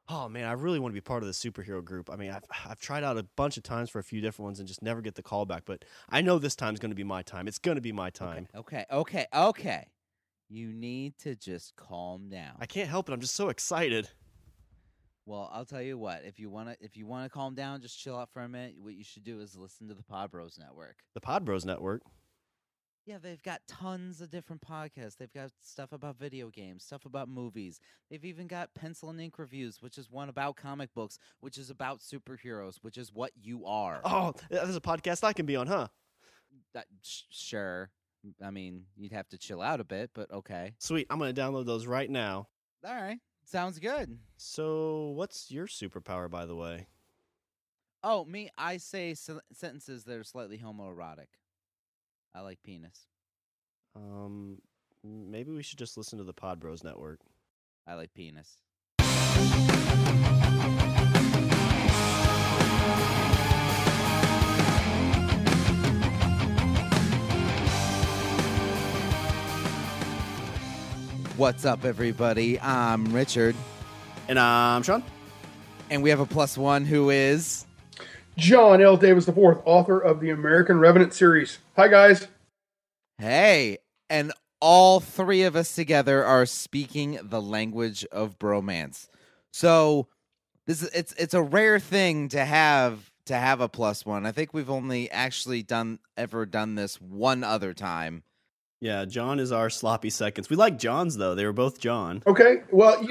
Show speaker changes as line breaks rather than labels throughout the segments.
Oh man, I really want to be part of the superhero group. I mean, I've tried out a bunch of times for a few different ones and just never get the call back. But I know this time's going to be my time. It's going to be my time.
Okay. You need to just calm down.
I can't help it. I'm just so excited.
Well, I'll tell you what. If you wanna calm down, just chill out for a minute. What you should do is listen to the Pod Bros Network.
The Pod Bros Network.
Yeah, they've got tons of different podcasts. They've got stuff about video games, stuff about movies. They've even got Pencil and Ink Reviews, which is one about comic books, which is about superheroes, which is what you are.
Oh, there's a podcast I can be on, huh?
Sure. I mean, you'd have to chill out a bit, but okay.
Sweet. I'm going to download those right now.
All right. Sounds good.
So what's your superpower, by the way?
Oh, me, I say sentences that are slightly homoerotic. I like penis.
Maybe we should just listen to the Pod Bros Network.
I like penis. What's up, everybody? I'm Richard.
And I'm Sean.
And we have a +1 who is...
John L. Davis IV, author of the American Revenant Series. Hi, guys.
Hey, and all three of us together are speaking the language of bromance. So it's a rare thing to have a +1. I think we've only actually ever done this one other time.
Yeah, John is our sloppy seconds. We like John's, though. They were both John.
Okay. Well,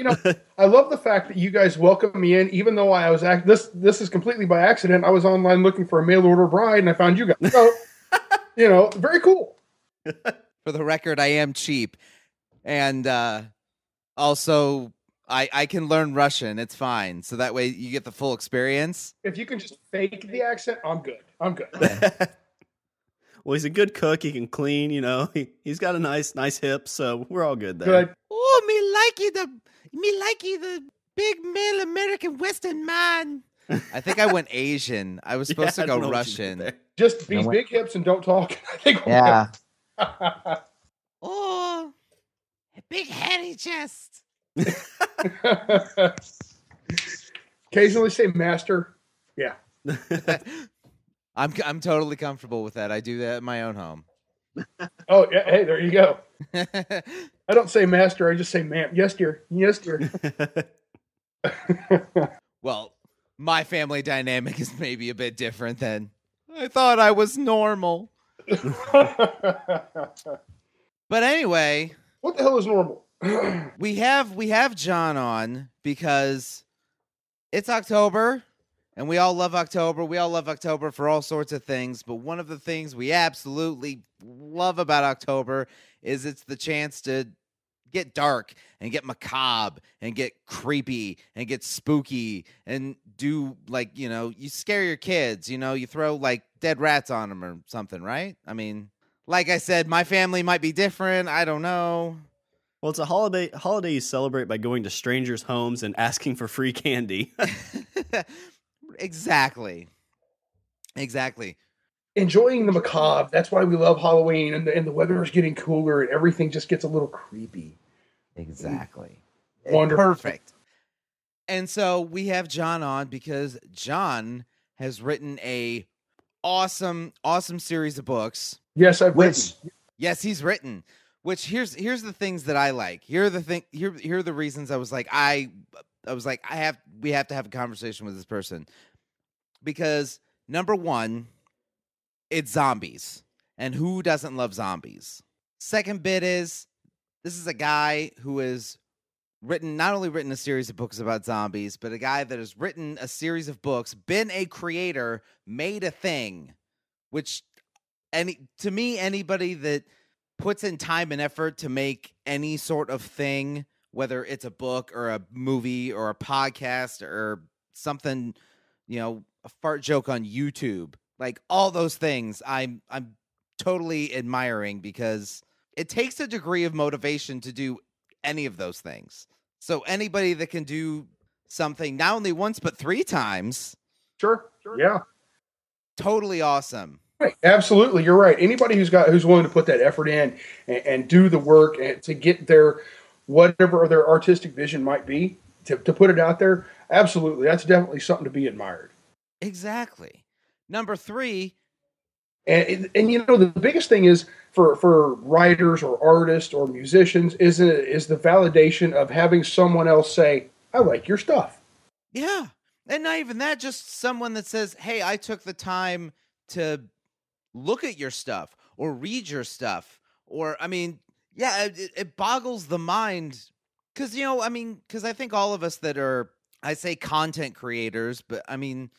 I love the fact that you guys welcomed me in, even though I was this is completely by accident. I was online looking for a mail order bride, and I found you guys. So, very cool.
For the record, I am cheap. And also, I can learn Russian. It's fine. So that way you get the full experience.
If you can just fake the accent, I'm good.
Well, he's a good cook. He can clean, He's got a nice hip, so we're all good there.
Good.
Oh, me like you the big male American Western man. I think I went Asian. I was supposed to go Russian.
Just these big hips and don't talk. I think.
Yeah. Oh, a big hairy chest.
Occasionally say master. Yeah.
I'm totally comfortable with that. I do that in my own home.
Oh, yeah. Hey, there you go. I don't say master. I just say ma'am. Yes, dear. Yes, dear.
Well, my family dynamic is maybe a bit different than I thought I was normal. But anyway,
what the hell is normal?
we have John on because it's October. And we all love October. We all love October for all sorts of things. But one of the things we absolutely love about October is it's the chance to get dark and get macabre and get creepy and get spooky and do you scare your kids, you throw dead rats on them or something, right? I mean, like I said, my family might be different. I don't know.
Well, it's a holiday you celebrate by going to strangers' homes and asking for free candy.
Exactly.
Enjoying the macabre. That's why we love Halloween, and the weather is getting cooler, and everything just gets a little creepy.
Exactly.
Wonderful.
Perfect. And so we have John on because John has written a awesome series of books.
Yes, I've written.
Yes, he's written. Which here's the things that I like. Here are the reasons I was like we have to have a conversation with this person. Because number one, it's zombies. And who doesn't love zombies? Second bit is, this is a guy who has not only written a series of books about zombies, but a guy that has written a series of books, been a creator, made a thing. Which, to me, anybody that puts in time and effort to make any sort of thing, whether it's a book or a movie or a podcast or something, a fart joke on YouTube, all those things, I'm totally admiring because it takes a degree of motivation to do any of those things. So anybody that can do something not only once but 3 times,
sure, yeah,
totally awesome.
Right. Absolutely, you're right. Anybody who's willing to put that effort in and do the work and to get their whatever their artistic vision might be, to put it out there, Absolutely. That's definitely something to be admired.
Exactly. Number 3.
And you know, the biggest thing is for writers or artists or musicians is the validation of having someone else say, I like your stuff.
Yeah. And not even that, just someone that says, hey, I took the time to look at your stuff or read your stuff. Or, I mean, yeah, it boggles the mind. Because, because I think all of us that are, I say content creators, but I mean,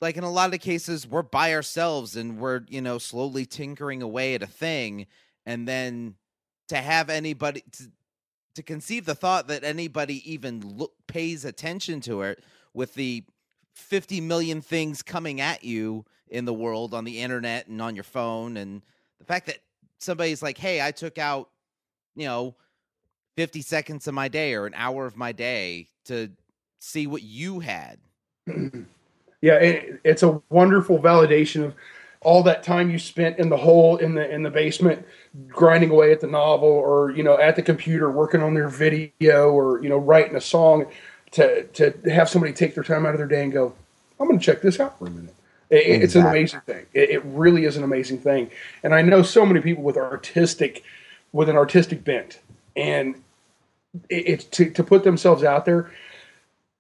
like in a lot of cases, we're by ourselves and we're, slowly tinkering away at a thing. And then to have anybody to conceive the thought that anybody even pays attention to it with the 50 million things coming at you in the world on the internet and on your phone. And the fact that somebody's like, hey, I took out, 50 seconds of my day or an hour of my day to see what you had.
Yeah, it's a wonderful validation of all that time you spent in the hole in the basement grinding away at the novel, or at the computer working on their video, or writing a song, to have somebody take their time out of their day and go, I'm going to check this out for a minute. It's an amazing thing. It really is an amazing thing. And I know so many people with an artistic bent, and it's to put themselves out there.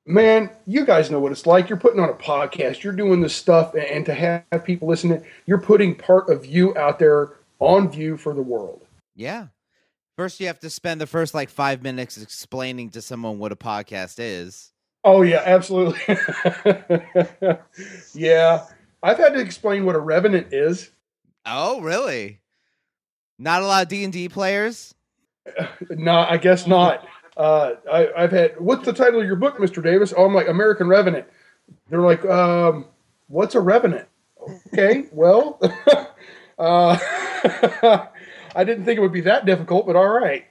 Man, you guys know what it's like. You're putting on a podcast. You're doing this stuff, and to have people listening, you're putting part of you out there on view for the world.
Yeah. First, you have to spend the first 5 minutes explaining to someone what a podcast is.
Oh, yeah, absolutely. Yeah. I've had to explain what a Revenant is.
Oh, really? Not a lot of D&D players?
No, I guess not. I've had, what's the title of your book, Mr. Davis? Oh, I'm like, American Revenant. They're like, what's a Revenant? Okay, well, I didn't think it would be that difficult, but all right.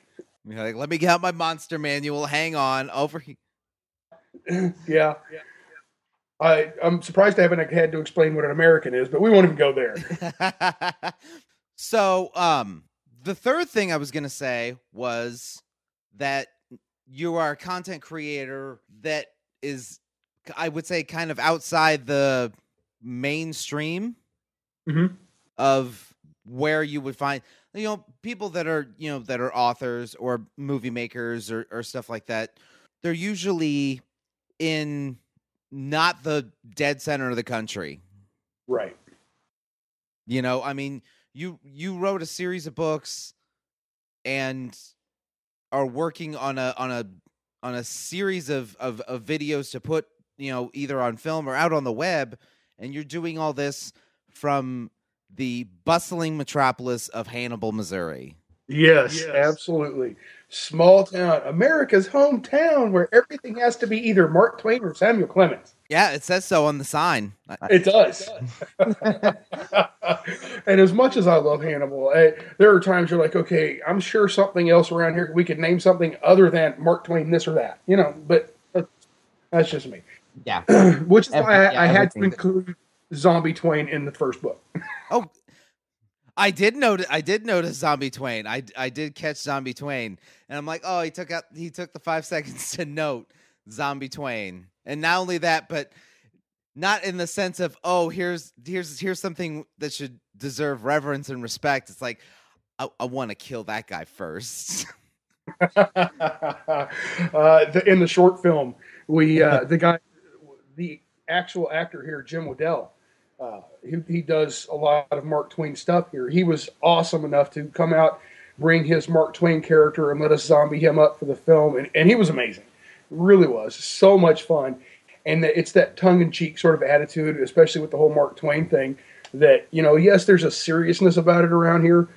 You're like, let me get out my monster manual. Hang on. Over here.
Yeah. I'm surprised I haven't had to explain what an American is, but we won't even go there.
So, the third thing I was going to say was that you are a content creator that is, I would say, kind of outside the mainstream of where you would find, people that are, that are authors or movie makers or stuff like that. They're usually in not the dead center of the country.
Right.
I mean, you wrote a series of books and are working on a series of videos to put, either on film or out on the web, and you're doing all this from the bustling metropolis of Hannibal, Missouri.
Yes, absolutely. Small town, America's hometown, where everything has to be either Mark Twain or Samuel Clemens.
Yeah, it says so on the sign.
It does. And as much as I love Hannibal, there are times you're like, okay, I'm sure something else around here, we could name something other than Mark Twain, this or that, but that's just me.
Yeah.
Which is why I had to include Zombie Twain in the first book.
Oh, I did notice Zombie Twain. I did catch Zombie Twain, and I'm like, oh, he took the 5 seconds to note Zombie Twain. And not only that, but not in the sense of, oh, here's something that should deserve reverence and respect. It's like, I want to kill that guy first.
In the short film, the actual actor here, Jim Waddell, he does a lot of Mark Twain stuff here. He was awesome enough to come out, bring his Mark Twain character, and let us zombie him up for the film, and he was amazing. Really was so much fun. And it's that tongue-in-cheek sort of attitude, especially with the whole Mark Twain thing, that, yes, there's a seriousness about it around here,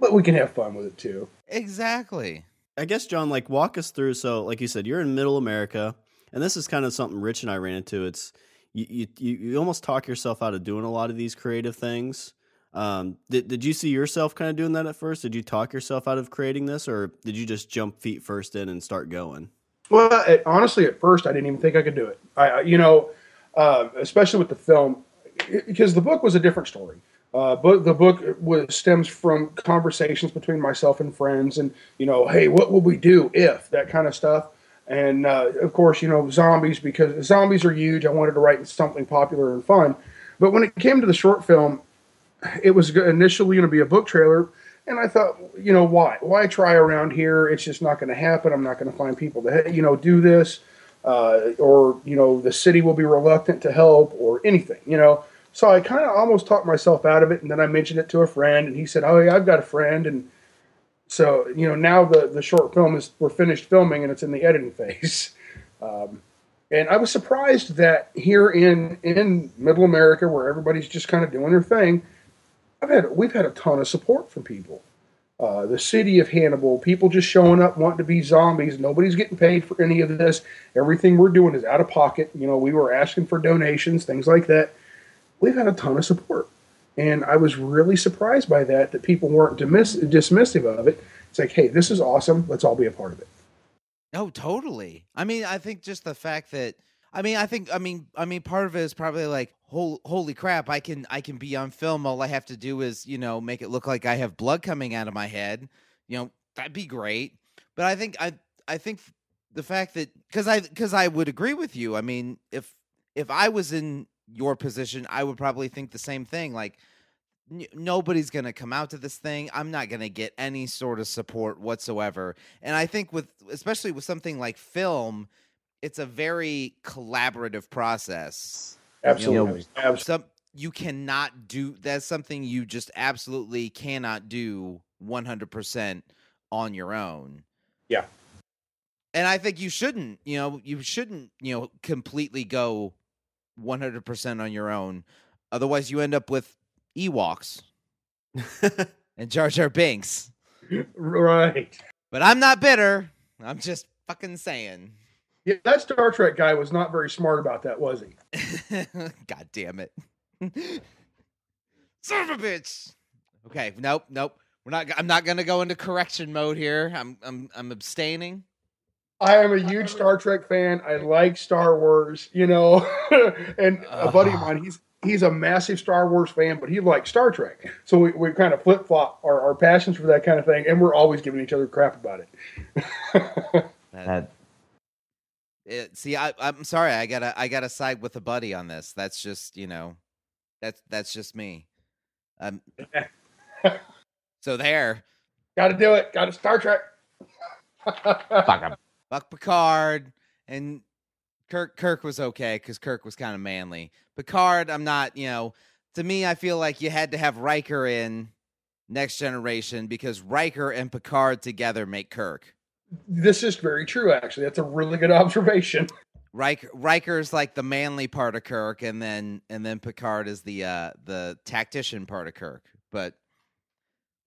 but we can have fun with it too.
Exactly.
I guess, John, walk us through. So, like you said, you're in middle America, and this is kind of something Rich and I ran into. It's you almost talk yourself out of doing a lot of these creative things. Did you see yourself kind of doing that at first? Did you talk yourself out of creating this, or did you just jump feet first in and start going?
Well, honestly, at first, I didn't even think I could do it. Especially with the film, because the book was a different story. But the book stems from conversations between myself and friends, and hey, what would we do if that kind of stuff? And of course, zombies, because zombies are huge. I wanted to write something popular and fun. But when it came to the short film, it was initially going to be a book trailer. And I thought, why? Why try around here? It's just not going to happen. I'm not going to find people to, do this. Or, the city will be reluctant to help or anything. So I kind of almost talked myself out of it. And then I mentioned it to a friend, and he said, oh, yeah, I've got a friend. And so, now the short film we're finished filming and it's in the editing phase. And I was surprised that here in Middle America, where everybody's just kind of doing their thing, we've had a ton of support from people. The city of Hannibal, people just showing up wanting to be zombies. Nobody's getting paid for any of this. Everything we're doing is out of pocket. We were asking for donations, things like that. We've had a ton of support. And I was really surprised by that people weren't dismissive of it. It's like, hey, this is awesome. Let's all be a part of it.
Oh, totally. I mean, I think just the fact that, part of it is probably like, holy crap, I can be on film. All I have to do is, make it look like I have blood coming out of my head. That'd be great. But I think the fact that, because I would agree with you. I mean, if I was in your position, I would probably think the same thing. Like, nobody's going to come out to this thing. I'm not going to get any sort of support whatsoever. And I think especially with something like film, it's a very collaborative process.
Absolutely.
You cannot do, that's something you just absolutely cannot do 100% on your own.
Yeah.
And I think you shouldn't completely go 100% on your own. Otherwise you end up with Ewoks and Jar Jar Binks.
Right.
But I'm not bitter. I'm just fucking saying.
Yeah, that Star Trek guy was not very smart about that, was he?
God damn it. Son of a bitch. Okay, nope. I'm not gonna go into correction mode here. I'm abstaining.
I am a huge Star Trek fan. I like Star Wars, and a buddy of mine, he's a massive Star Wars fan, but he likes Star Trek. So we kind of flip-flop our passions for that kind of thing, and we're always giving each other crap about it.
See, I'm sorry. I gotta side with a buddy on this. That's just, that's just me. So there.
Got to do it. Got to Star Trek.
Fuck him. Fuck Picard, and Kirk was okay because Kirk was kind of manly. Picard, I'm not. To me, I feel like you had to have Riker in Next Generation because Riker and Picard together make Kirk.
This is very true, actually. That's a really good observation.
Riker's like the manly part of Kirk, and then Picard is the tactician part of Kirk. But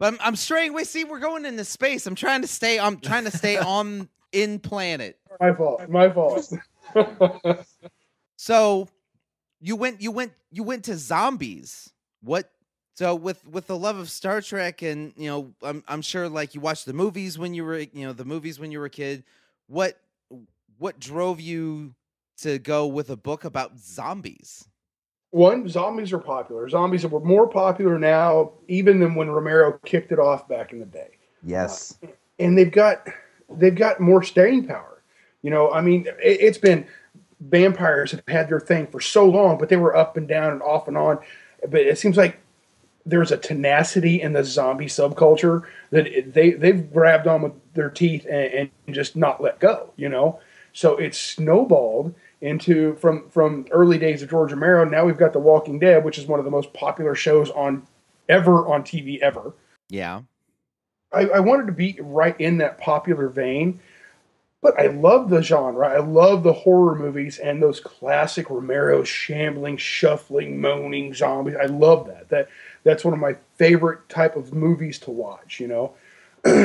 I'm straying away. See, we're going into space. I'm trying to stay on in planet.
My fault.
So you went to zombies. What? So with the love of Star Trek, and I'm sure like you watched the movies when you were a kid. What drove you to go with a book about zombies?
One, zombies are popular. Zombies are more popular now even than when Romero kicked it off back in the day.
Yes.
And they've got more staying power. It's been, vampires have had their thing for so long, but they were up and down and off and on. But it seems like there's a tenacity in the zombie subculture that they've grabbed on with their teeth and just not let go, So it's snowballed into from early days of George Romero. Now we've got The Walking Dead, which is one of the most popular shows on TV ever.
Yeah.
I wanted to be right in that popular vein, but I love the genre. I love the horror movies and those classic Romero shambling, shuffling, moaning zombies. I love that. That's one of my favorite type of movies to watch,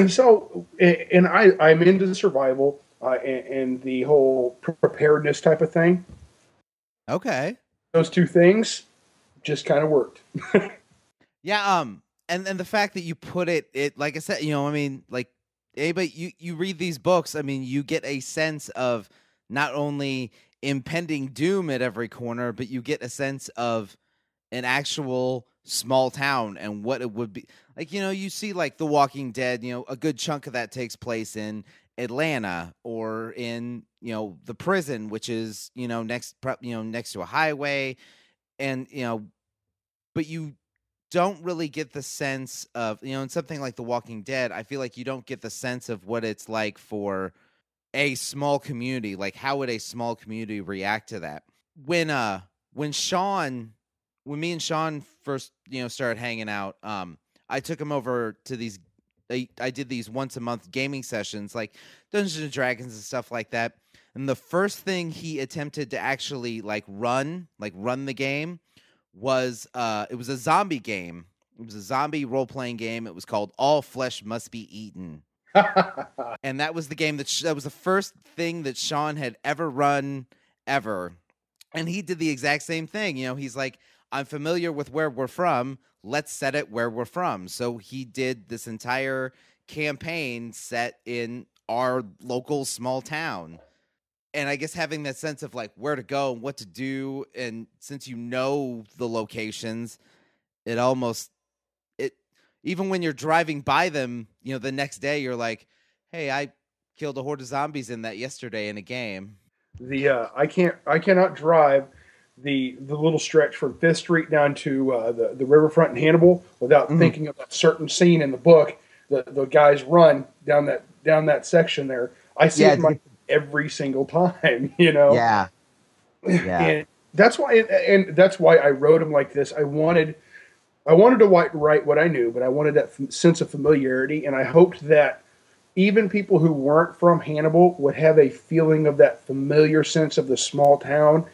So, and I'm into the survival and the whole preparedness type of thing.
Okay.
Those two things just kind of worked.
Yeah. And the fact that you put it like I said, like anybody you read these books, you get a sense of not only impending doom at every corner, but you get a sense of an actual small town and what it would be like. You see like The Walking Dead, a good chunk of that takes place in Atlanta or in, the prison, which is, next to a highway. And, but you don't really get the sense of, in something like The Walking Dead, I feel like you don't get the sense of what it's like for a small community. Like, how would a small community react to that? When me and Sean first, started hanging out, I took him over to these. I did these once a month gaming sessions, like Dungeons and Dragons and stuff like that. And the first thing he attempted to actually run the game was it was a zombie game. It was a zombie role playing game. It was called All Flesh Must Be Eaten. And that was the game that was the first thing that Sean had ever run ever. And he did the exact same thing. He's like, I'm familiar with where we're from. Let's set it where we're from. So he did this entire campaign set in our local small town. And I guess having that sense of where to go and what to do. And since the locations, even when you're driving by them, the next day you're like, hey, I killed a horde of zombies in that yesterday in a game.
I cannot drive the little stretch from Fifth Street down to the riverfront in Hannibal without thinking of that certain scene in the book. The guys run down that section there. I see it in my every single time.
Yeah.
And that's why I wrote him like this. I wanted to write what I knew, but I wanted that sense of familiarity, and I hoped that even people who weren't from Hannibal would have a feeling of that familiar sense of the small town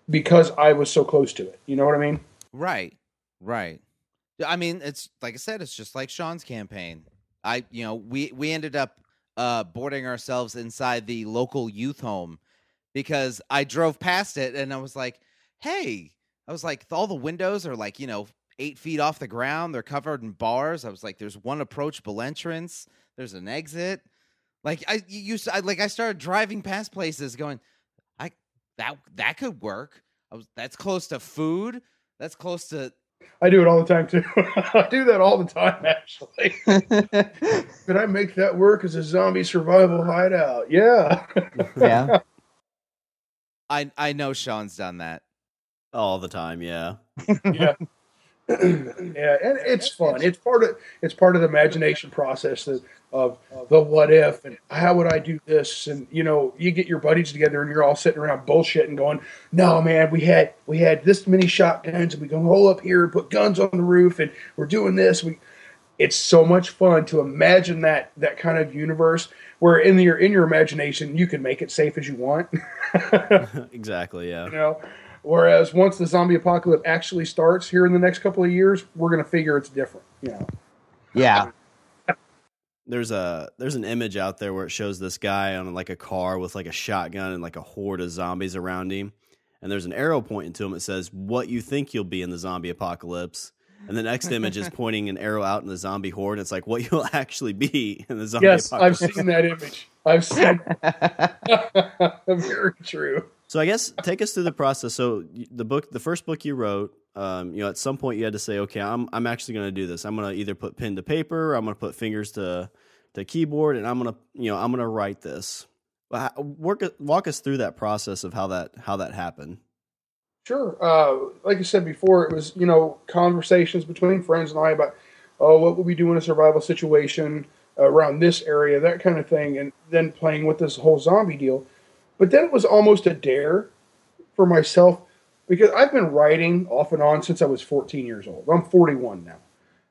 because I was so close to it. You know what I mean?
Right. I mean, it's like I said, it's just like Sean's campaign. We ended up boarding ourselves inside the local youth home because I drove past it and I was like, hey, all the windows are 8 feet off the ground. They're covered in bars. I was like, there's one approachable entrance. There's an exit. I started driving past places going, that could work. That's close to food. That's close to.
I do it all the time too. I do that all the time, actually. Could I make that work as a zombie survival hideout? Yeah.
Yeah.
I know Sean's done that
all the time. Yeah.
Yeah. Yeah, and it's fun. It's part of the imagination process of the what if and how would I do this, and you get your buddies together and you're all sitting around bullshitting, going, "No, man, we had this many shotguns and we can roll up here and put guns on the roof and we're doing this." It's so much fun to imagine that kind of universe where in your imagination you can make it safe as you want.
Exactly. Yeah.
Whereas once the zombie apocalypse actually starts here in the next couple of years, we're going to figure it's different.
Yeah.
There's an image out there where it shows this guy on a car with a shotgun and a horde of zombies around him. And there's an arrow pointing to him. It says, "What you think you'll be in the zombie apocalypse." And the next image is pointing an arrow out in the zombie horde. And it's what you'll actually be in the zombie apocalypse.
Yes, I've seen that image. I've seen very true.
So I guess take us through the process. So the first book you wrote, at some point you had to say, okay, I'm actually going to do this. I'm going to either put pen to paper, or I'm going to put fingers to keyboard, and I'm going to write this. Walk us through that process of how that happened.
Sure. Like I said before, it was conversations between friends and I about, what would we do in a survival situation around this area, that kind of thing, and then playing with this whole zombie deal. But then it was almost a dare for myself because I've been writing off and on since I was 14 years old. I'm 41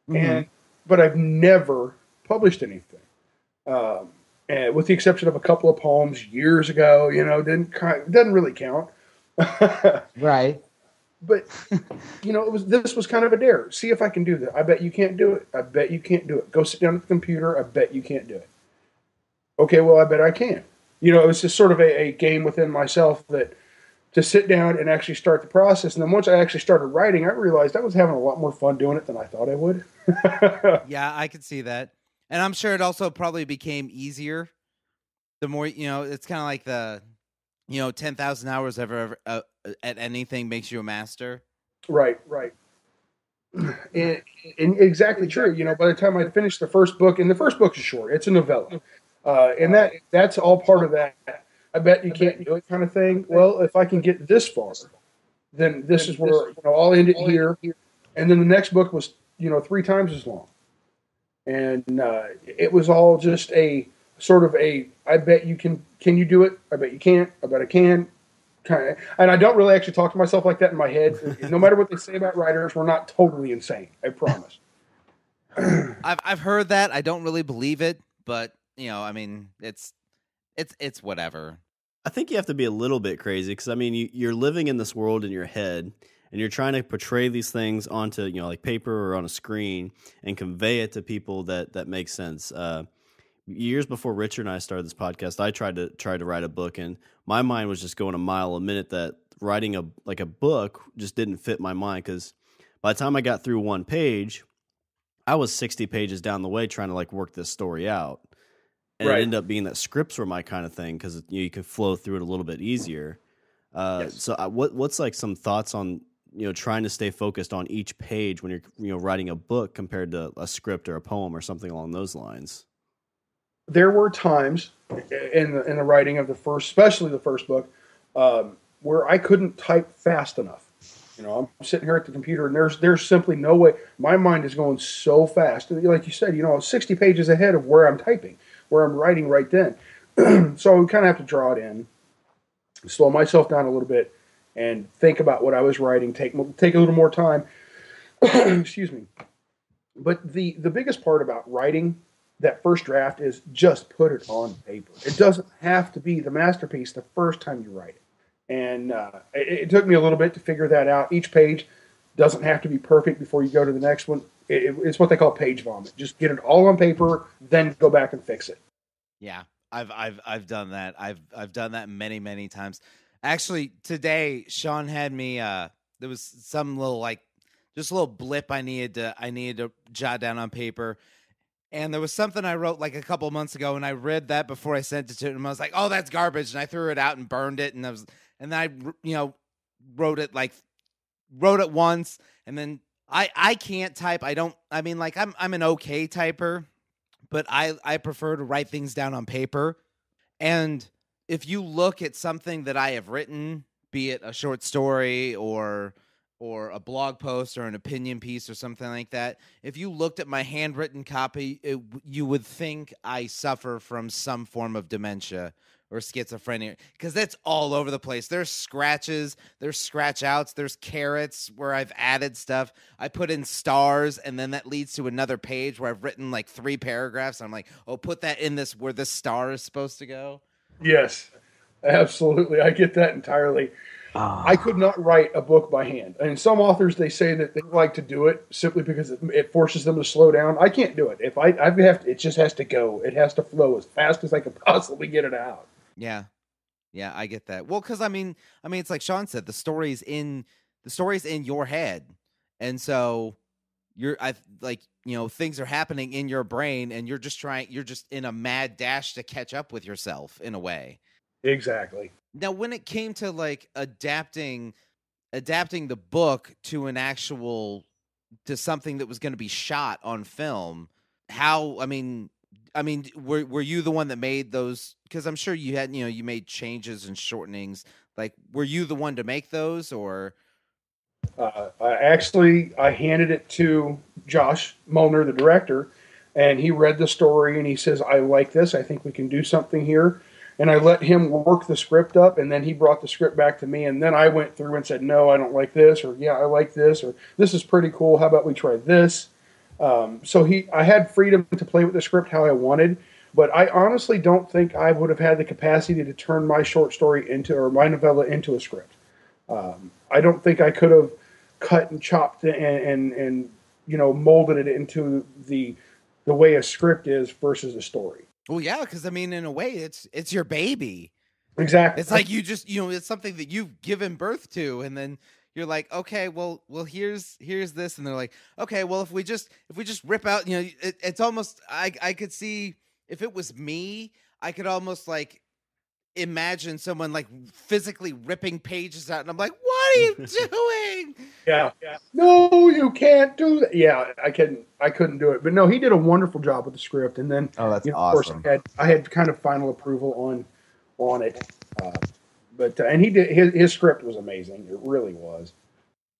now. But I've never published anything. And with the exception of a couple of poems years ago, doesn't really count.
Right.
But, this was kind of a dare. See if I can do that. I bet you can't do it. I bet you can't do it. Go sit down at the computer. I bet you can't do it. Okay, well, I bet I can. It was just sort of a game within myself that to sit down and actually start the process. And then once I actually started writing, I realized I was having a lot more fun doing it than I thought I would.
Yeah, I could see that. And I'm sure it also probably became easier the more, it's kind of like the, 10,000 hours ever at anything makes you a master.
Right. And exactly true. By the time I finished the first book, and the first book is short, it's a novella. And that's all part of that. I bet you can't do it kind of thing. Well, if I can get this far, then this is where I'll end it here. And then the next book was 3 times as long, and it was all just a sort of a. I bet you can. Can you do it? I bet you can't. I bet I can. Kind of, and I don't really actually talk to myself like that in my head. No matter what they say about writers, we're not totally insane. I promise.
I've heard that. I don't really believe it, but I mean, it's whatever.
I think you have to be a little bit crazy because I mean, you're living in this world in your head, and you're trying to portray these things onto like paper or on a screen and convey it to people that makes sense. Years before Richard and I started this podcast, I tried to write a book, and my mind was just going a mile a minute. That writing a book just didn't fit my mind because by the time I got through one page, I was 60 pages down the way trying to work this story out, and it ended up being that scripts were my kind of thing because you could flow through it a little bit easier. Yes. So what's some thoughts on trying to stay focused on each page when you're writing a book compared to a script or a poem or something along those lines?
There were times in the writing of especially the first book, where I couldn't type fast enough. I'm sitting here at the computer, and there's simply no way. My mind is going so fast, like you said, 60 pages ahead of where I'm typing, where I'm writing right then. So I kind of have to draw it in, slow myself down a little bit, and think about what I was writing. Take a little more time. Excuse me. But the biggest part about writing that first draft is just put it on paper. It doesn't have to be the masterpiece the first time you write it. And it took me a little bit to figure that out. Each page doesn't have to be perfect before you go to the next one. It's what they call page vomit. Just get it all on paper, then go back and fix it.
Yeah, I've done that. I've done that many times. Actually, today Sean had me. There was some little just a little blip I needed to jot down on paper. And there was something I wrote a couple months ago, and I read that before I sent it to him. I was like, "Oh, that's garbage," and I threw it out and burned it. And then I wrote it once, and then I can't type. I'm an okay typer, but I prefer to write things down on paper. And if you look at something that I have written, be it a short story or a blog post or an opinion piece or something like that, if you looked at my handwritten copy, you would think I suffer from some form of dementia or schizophrenia, because that's all over the place. There's scratches, there's scratch outs, there's carrots where I've added stuff. I put in stars, and then that leads to another page where I've written 3 paragraphs. I'm like, oh, put that in this where this star is supposed to go.
Yes, absolutely. I get that entirely. I could not write a book by hand. And some authors, they say that they like to do it simply because it forces them to slow down. I can't do it. If I have to, it just has to go. It has to flow as fast as I can possibly get it out.
Yeah, I get that. Well, because I mean, it's like Sean said, the story's in your head, and so things are happening in your brain, and you're just in a mad dash to catch up with yourself in a way.
Exactly.
Now, when it came to adapting the book to to something that was going to be shot on film, were you the one that made those? Because I'm sure you had, you made changes and shortenings. Were you the one to make those, or?
I handed it to Josh Molnar, the director, and he read the story and he says, "I like this. I think we can do something here." And I let him work the script up, and then he brought the script back to me, and then I went through and said, "No, I don't like this," or "Yeah, I like this," or "This is pretty cool. How about we try this?" So I had freedom to play with the script how I wanted, but I honestly don't think I would have had the capacity to turn my short story or my novella into a script. I don't think I could have cut and chopped and molded it into the way a script is versus a story.
Well, yeah, because in a way, it's your baby.
Exactly.
It's like you just it's something that you've given birth to, and then you're like, okay, well, here's this, and they're like, okay, well, if we just rip out, it's almost I could see if it was me, I could almost imagine someone like physically ripping pages out, and I'm like, what are you doing?
Yeah. No, you can't do that. Yeah, I couldn't do it. But no, he did a wonderful job with the script. And then,
Oh, that's
of course,
awesome.
I had kind of final approval on it. But and he did his script was amazing. It really was.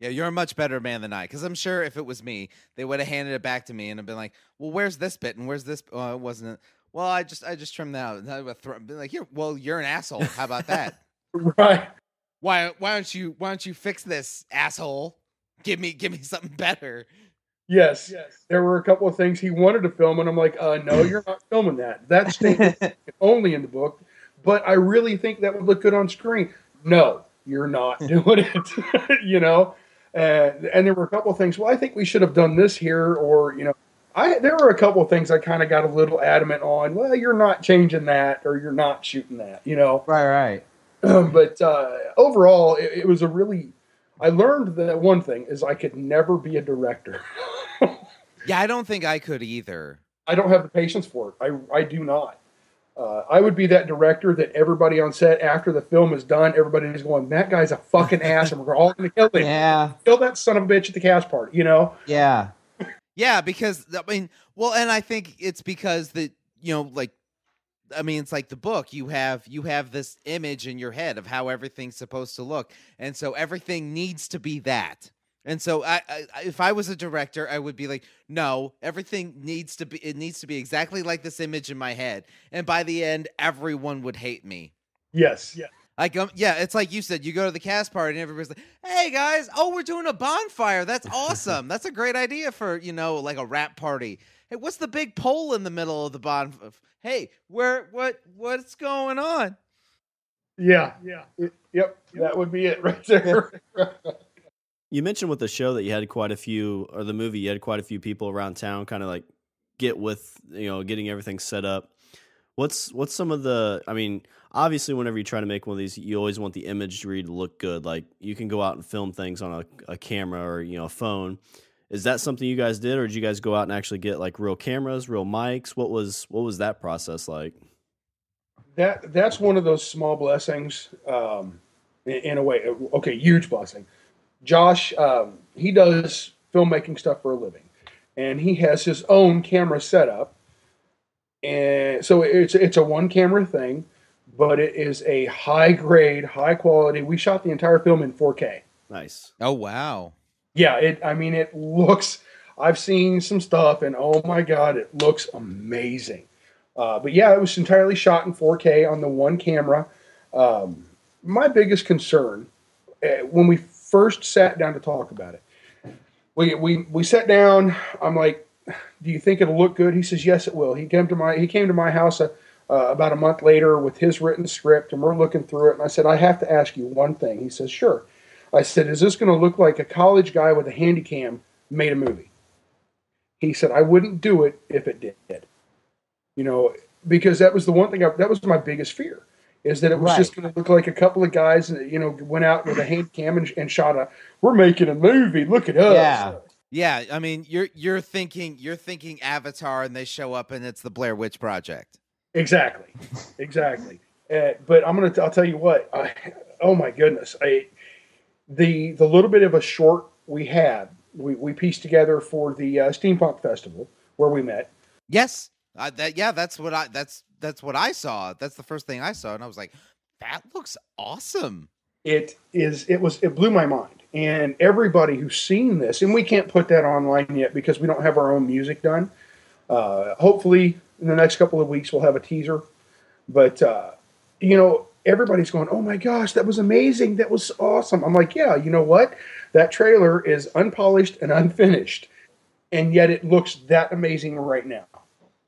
Yeah, you're a much better man than I, because I'm sure if it was me, they would have handed it back to me and have been like, "Well, where's this bit and where's this? Oh, it wasn't. Well, I just trimmed that out." And I would be like, "Here, well, you're an asshole. How about that?
Right.
Why don't you fix this, asshole? Give me something better."
Yes. There were a couple of things he wanted to film, and I'm like, no, you're not filming that. That's only in the book. But I really think that would look good on screen. No, you're not doing it. You know. And there were a couple of things. Well, I think we should have done this here, or there were a couple of things I kind of got a little adamant on. Well, you're not changing that, or you're not shooting that.
Right.
But overall, it was a really. I learned that one thing is I could never be a director.
Yeah, I don't think I could either.
I don't have the patience for it. I do not. I would be that director that everybody on set after the film is done, everybody's going, "That guy's a fucking ass, and we're all going to kill him."
Yeah.
Kill that son of a bitch at the cast party,
Yeah.
Yeah, because I mean, well, and I think it's because it's like the book. You have this image in your head of how everything's supposed to look, and so everything needs to be that. And so, if I was a director, I would be like, no, everything needs to be exactly like this image in my head. And by the end, everyone would hate me.
Yes. Yeah.
Like, it's like you said, you go to the cast party and everybody's like, "Hey guys, we're doing a bonfire. That's awesome. That's a great idea for, like a rap party. Hey, what's the big pole in the middle of the bonfire? Hey, what's going on?"
Yeah. Yep. That would be it right there.
You mentioned with the show that you had quite a few, or the movie, you had quite a few people around town kind of like get with, getting everything set up. What's some of the, I mean, obviously whenever you try to make one of these, you always want the imagery to look good. Like you can go out and film things on a camera or, a phone. Is that something you guys did, or did you guys go out and actually get like real cameras, real mics? What was that process like?
That's one of those small blessings, in a way. Okay, huge blessing. Josh, he does filmmaking stuff for a living, and he has his own camera setup, and so it's a one camera thing, but it is a high grade, high quality. We shot the entire film in 4K.
Nice.
Oh wow.
Yeah, it looks. I've seen some stuff, and oh my god, it looks amazing. But yeah, it was entirely shot in 4K on the one camera. My biggest concern when we first sat down to talk about it, we sat down. I'm like, "Do you think it'll look good?" He says, "Yes, it will." He came to my house about a month later with his written script, and we're looking through it. And I said, "I have to ask you one thing." He says, "Sure." I said, "Is this going to look like a college guy with a handy cam made a movie?" He said, "I wouldn't do it if it did." Because that was the one thing that was my biggest fear, is that it was just going to look like a couple of guys, went out with a hand cam and shot "We're making a movie. Look at us."
Yeah.
Yeah, I mean, you're thinking Avatar, and they show up, and it's the Blair Witch Project.
Exactly. But I'll tell you what. Oh my goodness. The little bit of a short we had, we pieced together for the Steampunk Festival where we met.
Yes. That's what I saw. That's the first thing I saw, and I was like, "That looks awesome."
It blew my mind. And everybody who's seen this, and we can't put that online yet because we don't have our own music done. Hopefully in the next couple of weeks we'll have a teaser. But everybody's going, "Oh my gosh, that was amazing. That was awesome." I'm like, "Yeah, you know what? That trailer is unpolished and unfinished, and yet it looks that amazing right now."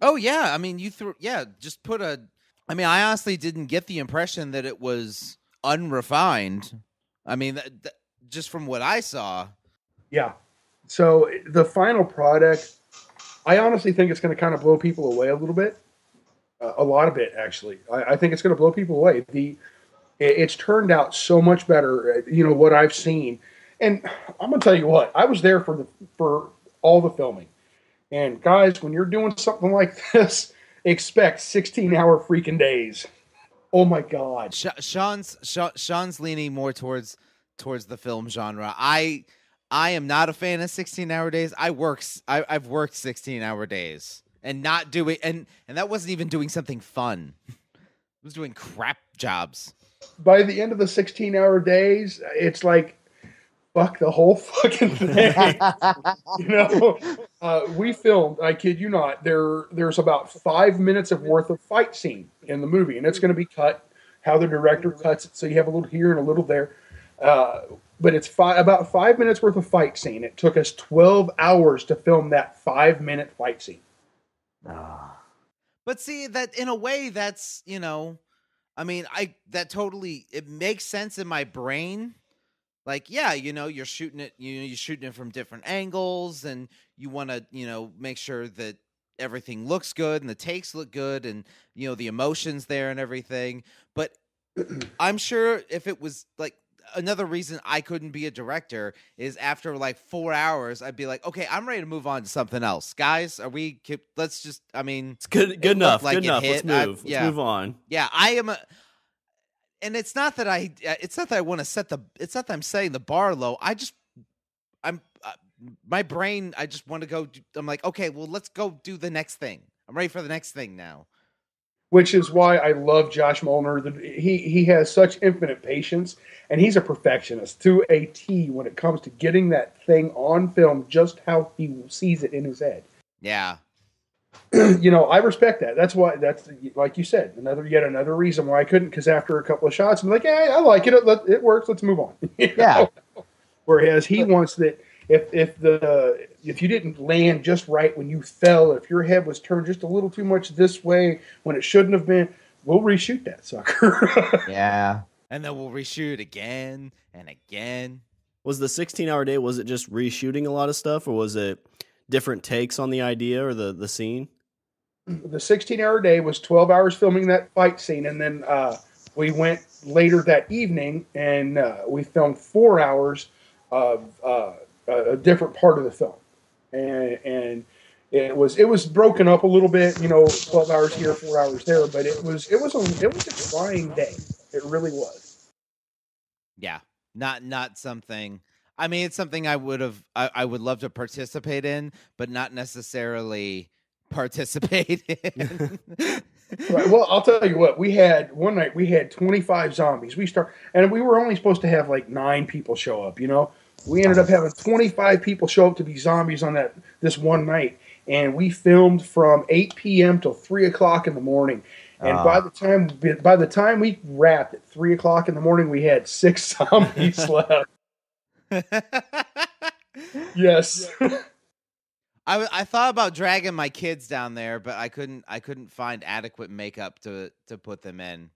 Oh yeah, I mean, I honestly didn't get the impression that it was unrefined. I mean, just from what I saw.
Yeah. So the final product, I honestly think it's going to kind of blow people away a little bit. A lot of it, actually. I think it's going to blow people away. It's turned out so much better, what I've seen. And I'm going to tell you what, I was there for all the filming. And guys, when you're doing something like this, expect 16-hour freaking days. Oh my God.
Sean's leaning more towards the film genre. I am not a fan of 16-hour days. I've worked 16-hour days and not doing and that wasn't even doing something fun. I was doing crap jobs.
By the end of the 16-hour days, it's like, fuck the whole fucking thing. We filmed, I kid you not, there's about 5 minutes of worth of fight scene in the movie, and it's going to be cut how the director cuts it, so you have a little here and a little there. But it's about 5 minutes worth of fight scene. It took us 12 hours to film that 5-minute fight scene.
But see, that in a way, that's, I mean, it makes sense in my brain. Like, yeah, you're shooting it from different angles, and you want to, make sure that everything looks good and the takes look good and, the emotions there and everything. But I'm sure if it was like another reason I couldn't be a director is after like 4 hours, I'd be like, okay, I'm ready to move on to something else. Guys, let's just, I mean,
it's good enough.
Like
good enough. Let's move. Let's move on.
Yeah, I am and it's not that I want to it's not that I'm setting the bar low. My brain, I just want to go. I'm like, okay, well, let's go do the next thing. I'm ready for the next thing now.
Which is why I love Josh Molnar. He has such infinite patience, and he's a perfectionist to a T when it comes to getting that thing on film just how he sees it in his head.
Yeah.
I respect that. That's like you said, yet another reason why I couldn't, because after a couple of shots, I'm like, yeah, I like it. It works. Let's move on.
Yeah.
Whereas he wants that if you didn't land just right when you fell, if your head was turned just a little too much this way when it shouldn't have been, we'll reshoot that sucker.
Yeah.
And then we'll reshoot again and again.
Was the 16-hour day, was it just reshooting a lot of stuff, or was it different takes on the idea or the scene?
The 16-hour day was 12 hours filming that fight scene, and then we went later that evening and we filmed 4 hours of a different part of the film, and it was broken up a little bit, 12 hours here, 4 hours there, but it was a trying day. It really was.
Yeah, not something. I mean, it's something I would love to participate in, but not necessarily participate in.
Right. Well, I'll tell you what. One night we had 25 zombies. And we were only supposed to have like 9 people show up. We ended up having 25 people show up to be zombies on this one night, and we filmed from 8 p.m. till 3 o'clock in the morning. And by the time we wrapped at 3 o'clock in the morning, we had 6 zombies left. Yes.
I thought about dragging my kids down there, but I couldn't find adequate makeup to put them in.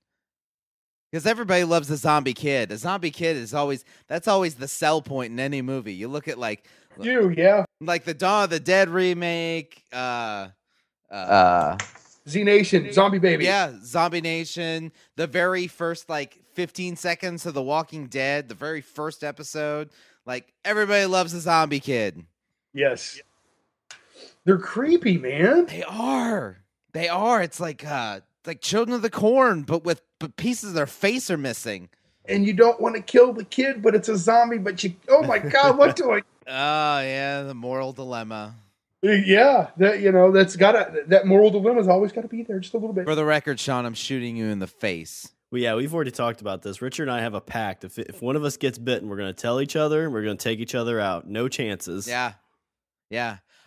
Because everybody loves a zombie kid. A zombie kid is always the sell point in any movie. You look at like the Dawn of the Dead remake,
Z Nation, Zombie Baby.
Yeah, Zombie Nation. The very first 15 seconds of The Walking Dead, the very first episode. Like, everybody loves a zombie kid.
Yes. They're creepy, man.
They are. It's like Children of the Corn, but pieces of their face are missing.
And you don't want to kill the kid, but it's a zombie. But oh my god, what do I?
Oh yeah, the moral dilemma.
Yeah, that moral dilemma's always got to be there just a little bit.
For the record, Sean, I'm shooting you in the face.
Well, yeah, we've already talked about this. Richard and I have a pact. If one of us gets bitten, we're going to tell each other. We're going to take each other out. No chances.
Yeah.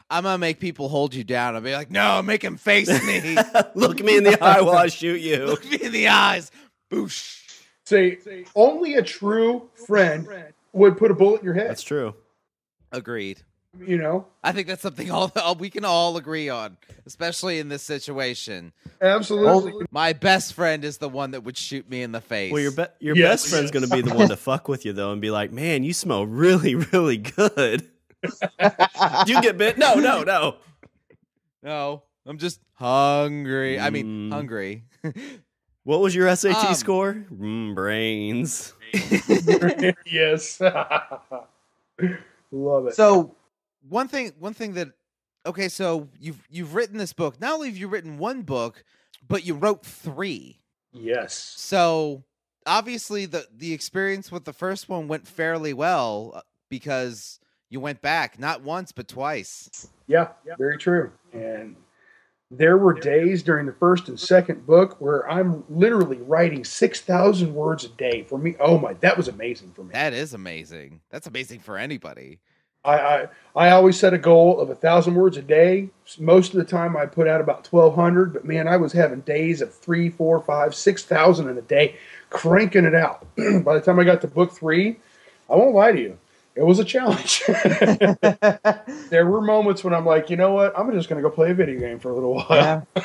I'm going to make people hold you down. I'll be like, no, make him face me.
Look me in the eye while I shoot you.
Look me in the eyes. Boosh.
Say, only a true friend would put a bullet in your head.
That's true.
Agreed.
I
think that's something we can all agree on, especially in this situation.
Absolutely.
My best friend is the one that would shoot me in the face.
Well, your best friend's going to be the one to fuck with you, though, and be like, man, you smell really, really good. Did you get bit? No.
No, I'm just hungry. I mean, hungry.
What was your SAT score? Brains.
Yes. Love it.
So one thing that, okay, so you've written this book. Not only have you written one book, but you wrote 3.
Yes.
So obviously the experience with the first one went fairly well because you went back not once but twice.
Yeah, very true. And there were days during the first and second book where I'm literally writing 6,000 words a day. For me, oh my, that was amazing for me.
That is amazing. That's amazing for anybody.
I always set a goal of 1,000 words a day. Most of the time, I put out about 1,200. But man, I was having days of 3, 4, 5, 6,000 in a day, cranking it out. By the time I got to book 3, I won't lie to you, it was a challenge. There were moments when I'm like, you know what? I'm just going to go play a video game for a little while.
Yeah,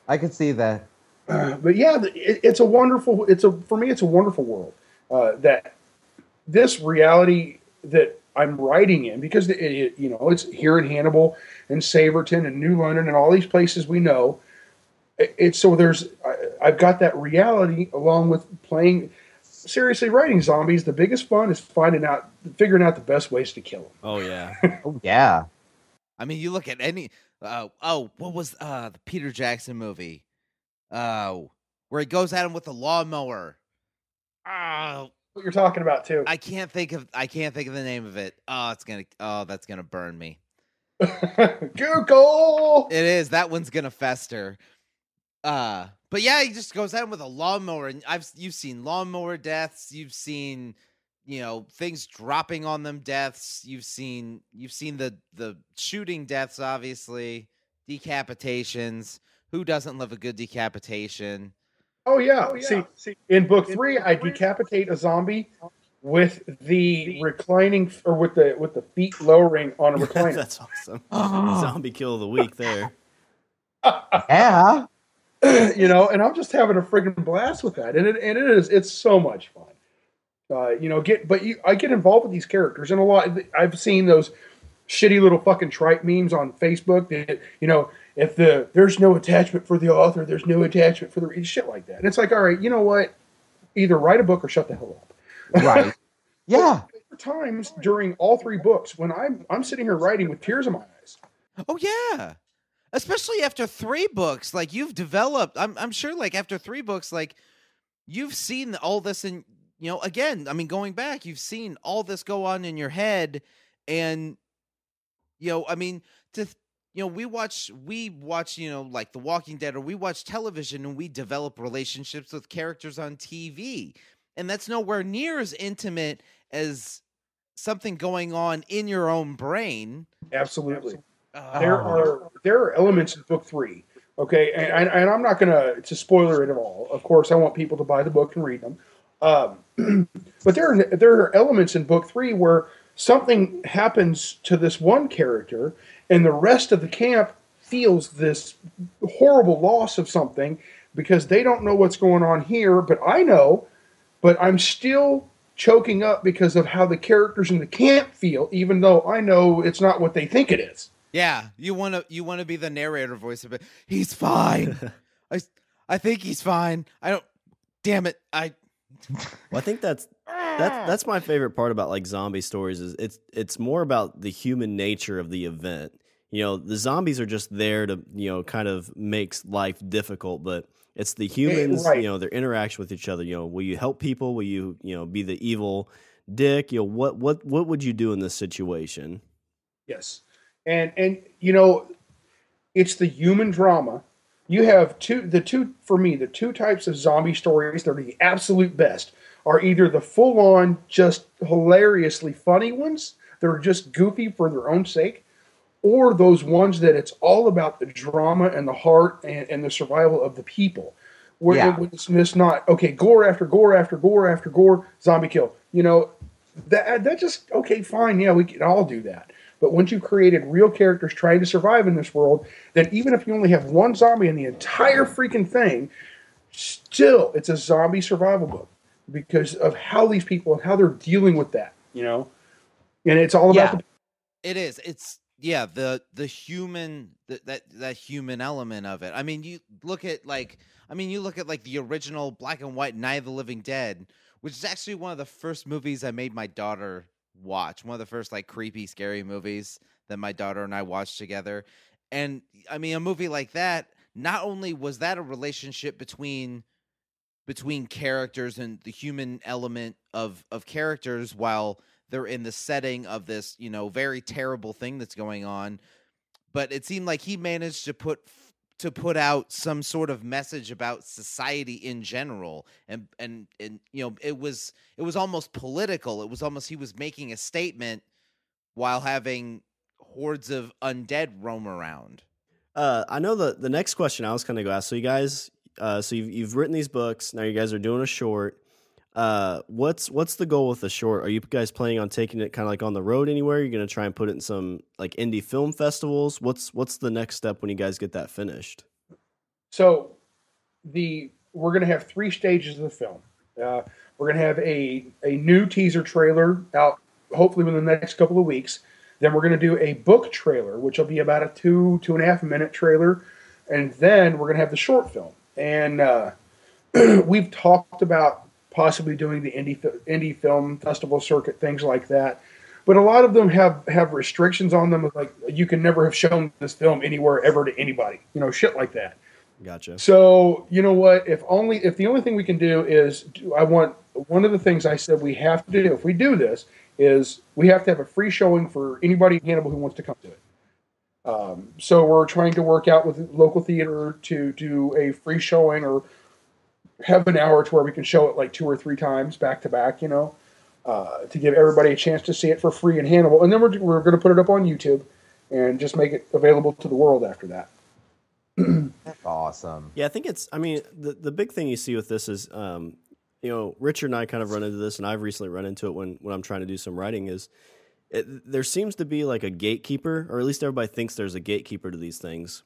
I could see that.
But yeah, it's a wonderful. For me, it's a wonderful world that this reality that I'm writing in, because it's here in Hannibal and Saverton and New London and all these places we know. It's so I've got that reality along with playing. Seriously, writing zombies, the biggest fun is figuring out the best ways to kill them.
Oh yeah.
Oh yeah.
I mean, you look at any what was the Peter Jackson movie? Where he goes at him with a lawnmower. Oh,
What you're talking about too.
I can't think of the name of it. That's gonna burn me.
Google.
It is. That one's gonna fester. But yeah, he just goes at him with a lawnmower, and you've seen lawnmower deaths. You've seen, things dropping on them deaths. You've seen the shooting deaths, obviously, decapitations. Who doesn't love a good decapitation?
Oh yeah. See, in book 3, I decapitate a zombie with the reclining, or with the feet lowering on a recliner.
That's awesome. Zombie kill of the week there.
Yeah.
And I'm just having a friggin' blast with that, and it's so much fun. I get involved with these characters, and a lot. I've seen those shitty little fucking tripe memes on Facebook that if there's no attachment for the author, there's no attachment for the shit like that. And it's like, all right, you know what? Either write a book or shut the hell up.
Right. Yeah.
There were times during all 3 books when I'm sitting here writing with tears in my eyes.
Oh yeah. Especially after 3 books, like you've developed, I'm sure, like after 3 books, like you've seen all this, and again, I mean, going back, you've seen all this go on in your head, and I mean, we watch, like The Walking Dead, or we watch television, and we develop relationships with characters on TV, and that's nowhere near as intimate as something going on in your own brain.
Absolutely. There are elements in book 3, okay, and I'm not to spoiler it at all. Of course, I want people to buy the book and read them. But there are elements in book 3 where something happens to this one character, and the rest of the camp feels this horrible loss of something because they don't know what's going on here, but I know, but I'm still choking up because of how the characters in the camp feel, even though I know it's not what they think it is.
Yeah, you want to be the narrator voice of it. He's fine. I think he's fine. I don't. Damn it!
Well, I think that's my favorite part about like zombie stories is it's more about the human nature of the event. The zombies are just there to kind of makes life difficult, but it's the humans,
right.
Their interaction with each other. Will you help people? Will you be the evil dick? What would you do in this situation?
Yes. And it's the human drama. You have the two types of zombie stories that are the absolute best are either the full-on, just hilariously funny ones that are just goofy for their own sake, or those ones that it's all about the drama and the heart and the survival of the people. Where it's just not, okay, gore after gore after gore after gore, zombie kill. That just, okay, fine, yeah, we can all do that. But once you've created real characters trying to survive in this world, then even if you only have one zombie in the entire freaking thing, still, it's a zombie survival book because of how these people, how they're dealing with that, And it's all about
It is. It's the human that human element of it. I mean, you look at like the original black and white Night of the Living Dead, which is actually one of the first movies I made my daughter watch. One of the first like creepy, scary movies that my daughter and I watched together. And I mean, a movie like that, not only was that a relationship between between characters and the human element of characters while they're in the setting of this, very terrible thing that's going on. But it seemed like he managed to put out some sort of message about society in general, and it was almost political. It was almost he was making a statement while having hordes of undead roam around.
I know the next question I was kind of going to ask. So you guys, so you've written these books. Now you guys are doing a short. What's the goal with the short? Are you guys planning on taking it kind of like on the road anywhere? You're going to try and put it in some like indie film festivals. What's the next step when you guys get that finished?
So we're going to have 3 stages of the film. We're going to have a new teaser trailer out hopefully within the next couple of weeks. Then we're going to do a book trailer, which will be about a 2.5 minute trailer. And then we're going to have the short film. And we've talked about possibly doing the indie film festival circuit, things like that. But a lot of them have restrictions on them, like you can never have shown this film anywhere ever to anybody, shit like that.
Gotcha.
So you know what? If the only thing we can do is, one of the things I said we have to do if we do this is we have to have a free showing for anybody in Hannibal who wants to come to it. So we're trying to work out with local theater to do a free showing or have an hour to where we can show it like 2 or 3 times back to back, to give everybody a chance to see it for free in Hannibal. And then we're going to put it up on YouTube and just make it available to the world after that.
That's awesome.
Yeah, I think the big thing you see with this is, Richard and I kind of run into this, and I've recently run into it when I'm trying to do some writing, is there seems to be like a gatekeeper, or at least everybody thinks there's a gatekeeper to these things.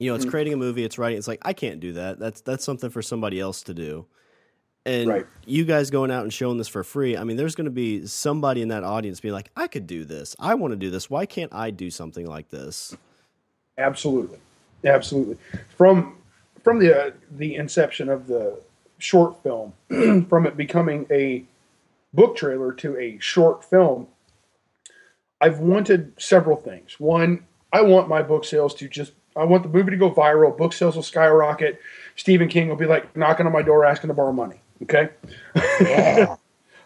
It's creating a movie, it's writing. It's like, I can't do that. That's something for somebody else to do. And
right.
You guys going out and showing this for free, there's going to be somebody in that audience being like, I could do this. I want to do this. Why can't I do something like this?
Absolutely. From the inception of the short film, from it becoming a book trailer to a short film, I've wanted several things. One, I want my book sales I want the movie to go viral. Book sales will skyrocket. Stephen King will be like knocking on my door asking to borrow money. Okay.
Yeah.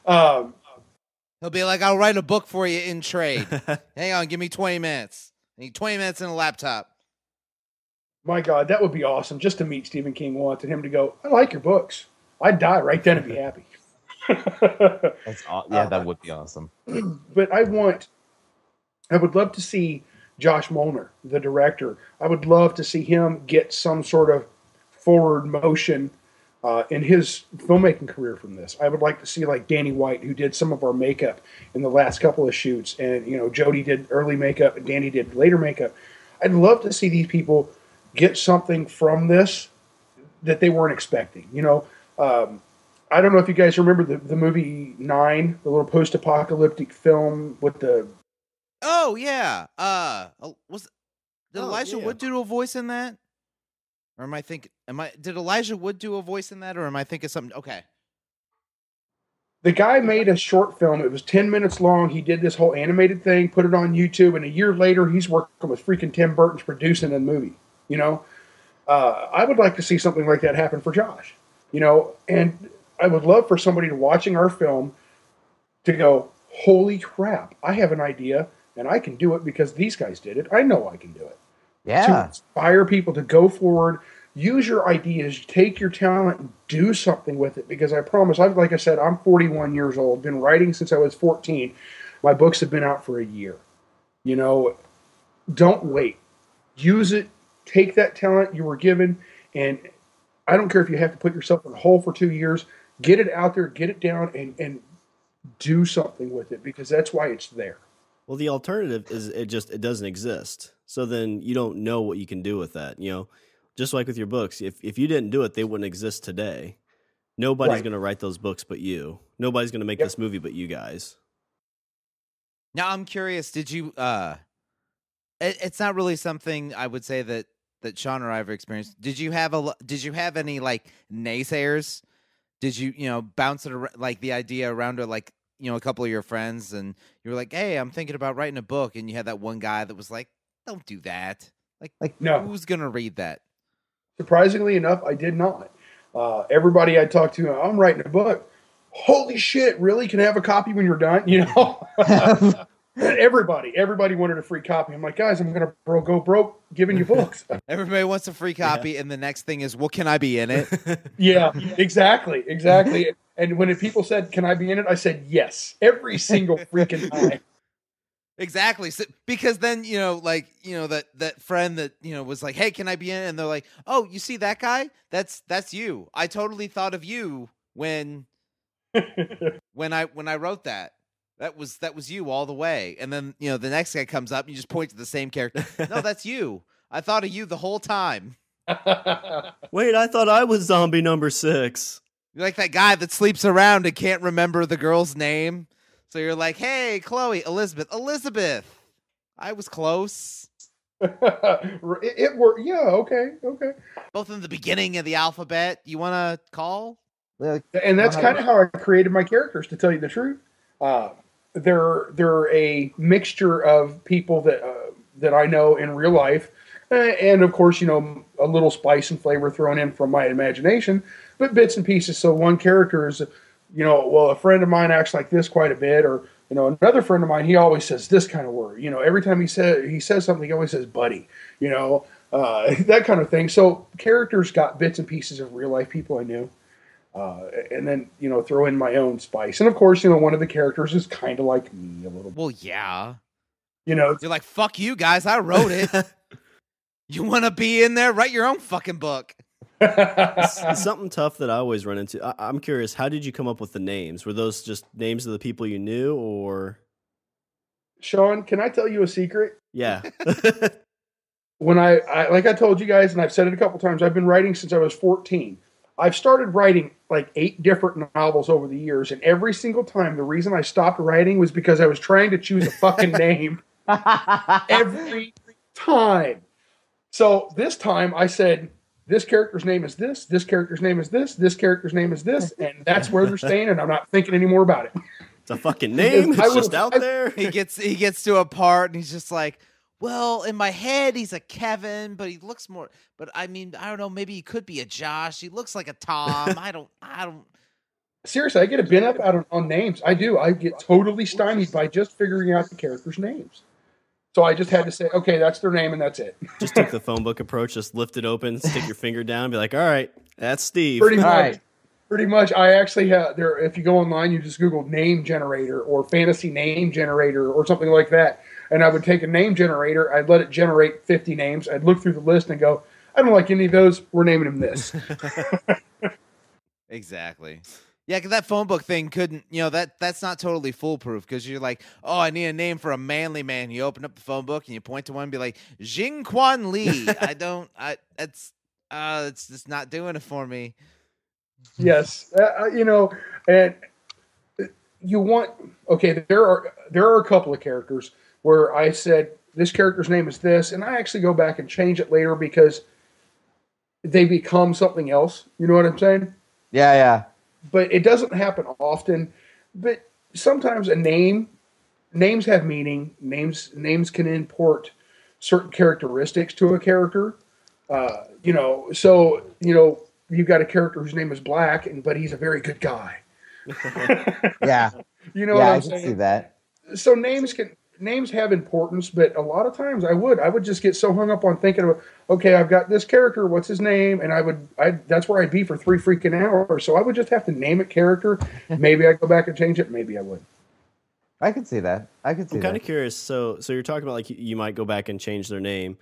He'll be like, I'll write a book for you in trade. Hang on, give me 20 minutes. I need 20 minutes and a laptop.
My God, that would be awesome just to meet Stephen King once and him to go, I like your books. I'd die right then and be happy.
That would be awesome.
But I would love to see Josh Molnar, the director. I would love to see him get some sort of forward motion in his filmmaking career from this. I would like to see like Danny White, who did some of our makeup in the last couple of shoots, and Jody did early makeup and Danny did later makeup. I'd love to see these people get something from this that they weren't expecting. I don't know if you guys remember the movie 9, the little post-apocalyptic film with the...
Oh, yeah. Did Elijah Wood do a voice in that? Or did Elijah Wood do a voice in that, or am I thinking something? Okay.
The guy made a short film. It was 10 minutes long. He did this whole animated thing, put it on YouTube, and a year later, he's working with freaking Tim Burton's producing a movie. I would like to see something like that happen for Josh. And I would love for somebody watching our film to go, holy crap, I have an idea, and I can do it because these guys did it. I know I can do it.
Yeah.
To inspire people to go forward, use your ideas, take your talent, and do something with it. Because I promise, like I said, I'm 41 years old, been writing since I was 14. My books have been out for a year. Don't wait. Use it. Take that talent you were given, and I don't care if you have to put yourself in a hole for 2 years. Get it out there, get it down, and do something with it, because that's why it's there.
Well, the alternative is it doesn't exist. So then you don't know what you can do with that. Just like with your books, if you didn't do it, they wouldn't exist today. Nobody's going to write those books but you. Nobody's going to make this movie but you guys.
Now I'm curious, did you it's not really something I would say that Sean or I have experienced. Did you have any like naysayers? Did you bounce it around, like the idea around to like a couple of your friends, and you were like, hey, I'm thinking about writing a book, and you had that one guy that was like, don't do that. Like no, who's gonna read that?
Surprisingly enough, I did not. Everybody I talked to, I'm writing a book. Holy shit! Really? Can I have a copy when you're done? You know. Everybody wanted a free copy. I'm like, guys, I'm gonna go broke giving you books.
Everybody wants a free copy, and the next thing is, well, can I be in it?
Yeah, exactly. And when people said, "Can I be in it?" I said, "Yes," every single freaking time.
Exactly. So, because then, that friend that, was like, hey, can I be in it? And they're like, oh, you see that guy? That's you. I totally thought of you when I wrote that. That was you all the way. And then, the next guy comes up and you just point to the same character. No, that's you. I thought of you the whole time.
Wait, I thought I was zombie number 6.
You're like that guy that sleeps around and can't remember the girl's name. So you're like, hey, Chloe, Elizabeth. I was close.
It worked. Yeah, okay.
Both in the beginning of the alphabet. You want to call?
And that's kind of how I created my characters, to tell you the truth. They're a mixture of people that I know in real life, and of course, a little spice and flavor thrown in from my imagination, but bits and pieces. So one character is, well, a friend of mine acts like this quite a bit, or another friend of mine, he always says this kind of word. Every time he says something, he always says "buddy." That kind of thing. So characters got bits and pieces of real life people I knew. And then, throw in my own spice. And of course, one of the characters is kind of like me a little bit.
Well, yeah.
You're
like, fuck you guys. I wrote it. You want to be in there? Write your own fucking book.
It's something tough that I always run into. I'm curious, how did you come up with the names? Were those just names of the people you knew, or?
Sean, can I tell you a secret?
Yeah.
When I like I told you guys, and I've said it a couple times, I've been writing since I was 14. I've started writing like 8 different novels over the years, and every single time the reason I stopped writing was because I was trying to choose a fucking name every time. So this time I said, this character's name is this character's name is this character's name is this, and that's where they're staying, and I'm not thinking any more about it.
It's a fucking name. It's just out there.
He gets to a part, and he's just like, well, in my head, he's a Kevin, but he looks more. But I mean, I don't know. Maybe he could be a Josh. He looks like a Tom. I don't.
Seriously, I get a bent up out on names. I do. I get totally stymied by just figuring out the characters' names. So I just had to say, okay, that's their name, and that's it.
Just took the phone book approach. Just lift it open, stick your finger down, be like, all right, that's Steve.
Pretty much. Right. Pretty much. I actually have there. If you go online, you just Google name generator or fantasy name generator or something like that. And I would take a name generator, I'd let it generate 50 names, I'd look through the list and go, I don't like any of those, we're naming him this.
Exactly. Yeah, because that phone book thing couldn't, that's not totally foolproof, because you're like, oh, I need a name for a manly man. You open up the phone book and you point to one and be like, Jing Quan Lee. It's just not doing it for me.
Yes. And you want, okay, there are a couple of characters where I said, this character's name is this, and I actually go back and change it later because they become something else. You know what I'm saying?
Yeah.
But it doesn't happen often. But sometimes names have meaning. Names can import certain characteristics to a character. So you've got a character whose name is Black, but he's a very good guy.
Yeah.
You know what I'm
I
saying?
can see that.
So names have importance, but a lot of times I would just get so hung up on thinking of, okay, I've got this character, what's his name? And that's where I'd be for 3 freaking hours. So I would just have to name a character. Maybe I'd go back and change it. Maybe I would.
I could see that. I'm
kind of curious. So you're talking about like you might go back and change their name.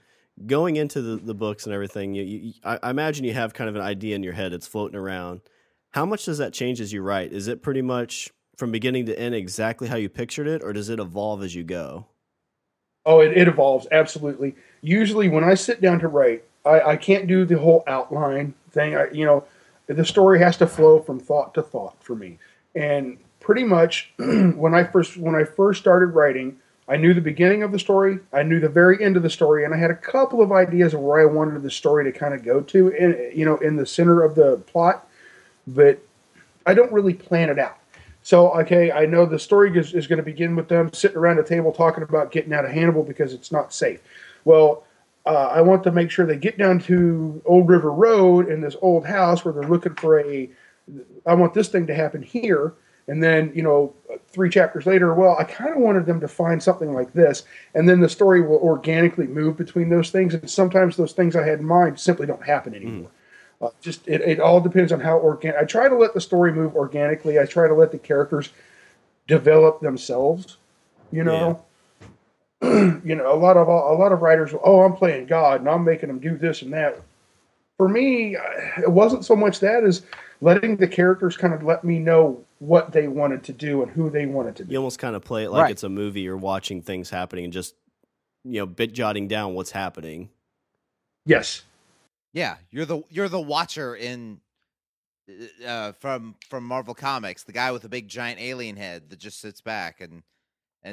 Going into the books and everything, I imagine you have kind of an idea in your head. It's floating around. How much does that change as you write? Is it pretty much from beginning to end exactly how you pictured it, or does it evolve as you go?
Oh, it evolves, absolutely. Usually when I sit down to write, I can't do the whole outline thing. The story has to flow from thought to thought for me. And pretty much when I first started writing, I knew the beginning of the story, I knew the very end of the story, and I had a couple of ideas of where I wanted the story to kind of go to in the center of the plot, but I don't really plan it out. So, okay, I know the story is going to begin with them sitting around a table talking about getting out of Hannibal because it's not safe. Well, I want to make sure they get down to Old River Road in this old house where they're looking for I want this thing to happen here. And then, 3 chapters later, well, I kind of wanted them to find something like this. And then the story will organically move between those things. And sometimes those things I had in mind simply don't happen anymore. It all depends on how organic. I try to let the story move organically. I try to let the characters develop themselves,
Yeah.
A lot of writers, I'm playing God and I'm making them do this and that. For me, it wasn't so much that as letting the characters kind of let me know what they wanted to do and who they wanted to be.
You almost kind of play it like
Right.
it's a movie. You're watching things happening and just, bit jotting down what's happening.
Yes.
Yeah, you're the watcher in from Marvel Comics, the guy with the big giant alien head that just sits back and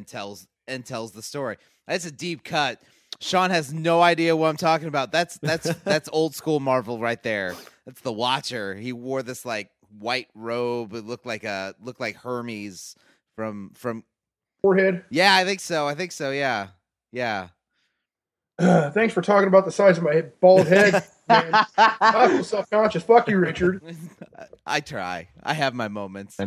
tells the story. That's a deep cut. Sean has no idea what I'm talking about. That's old school Marvel right there. That's the Watcher. He wore this like white robe. It looked like Hermes from
Forehead.
Yeah, I think so. Yeah.
Thanks for talking about the size of my bald head, man. I feel self-conscious. Fuck you, Richard.
I try. I have my moments.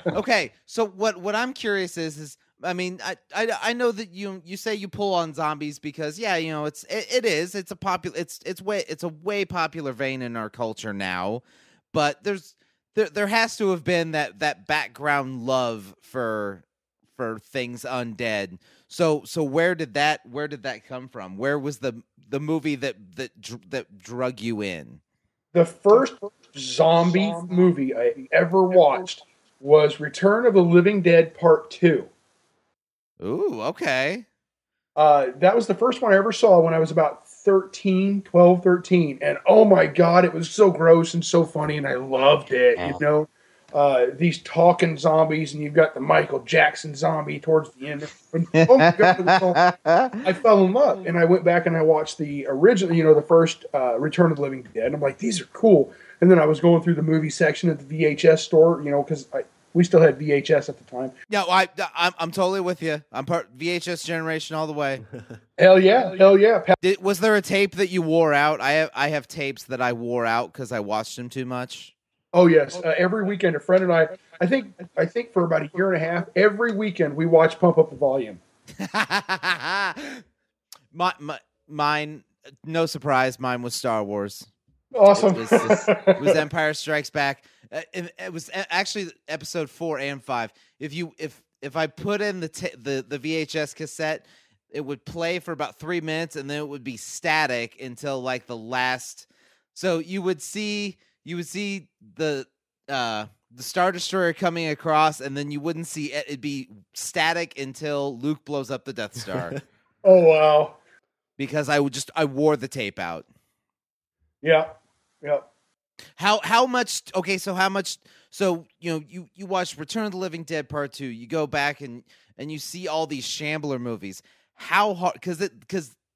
Okay, so what I'm curious is I mean, I know that you say you pull on zombies because it's a way popular vein in our culture now, but there has to have been that background love for things undead. So where did that come from? Where was the movie that drug you in?
The first zombie movie I ever watched was Return of the Living Dead Part 2.
Ooh, okay.
That was the first one I ever saw when I was about 12, 13. And oh my God, it was so gross and so funny, and I loved it, these talking zombies, and you've got the Michael Jackson zombie towards the end. And, oh my God, I fell in love. And I went back and I watched the original, the first Return of the Living Dead. And I'm like, these are cool. And then I was going through the movie section at the VHS store, because we still had VHS at the time.
Yeah, I'm totally with you. I'm part VHS generation all the way.
Hell yeah.
Was there a tape that you wore out? I have tapes that I wore out because I watched them too much.
Oh yes, every weekend a friend and I think for about a year and a half, every weekend we watched Pump Up the Volume.
Mine, no surprise, mine was Star Wars.
Awesome.
It was Empire Strikes Back. It was actually episode 4 and 5. If I put in the VHS cassette, it would play for about 3 minutes and then it would be static until like the last. So you would see the Star Destroyer coming across, and then you wouldn't see it. It'd be static until Luke blows up the Death Star.
Oh wow!
Because I wore the tape out.
Yeah.
How much? Okay, so how much? So you watch Return of the Living Dead Part 2. You go back and you see all these Shambler movies. How hard? Because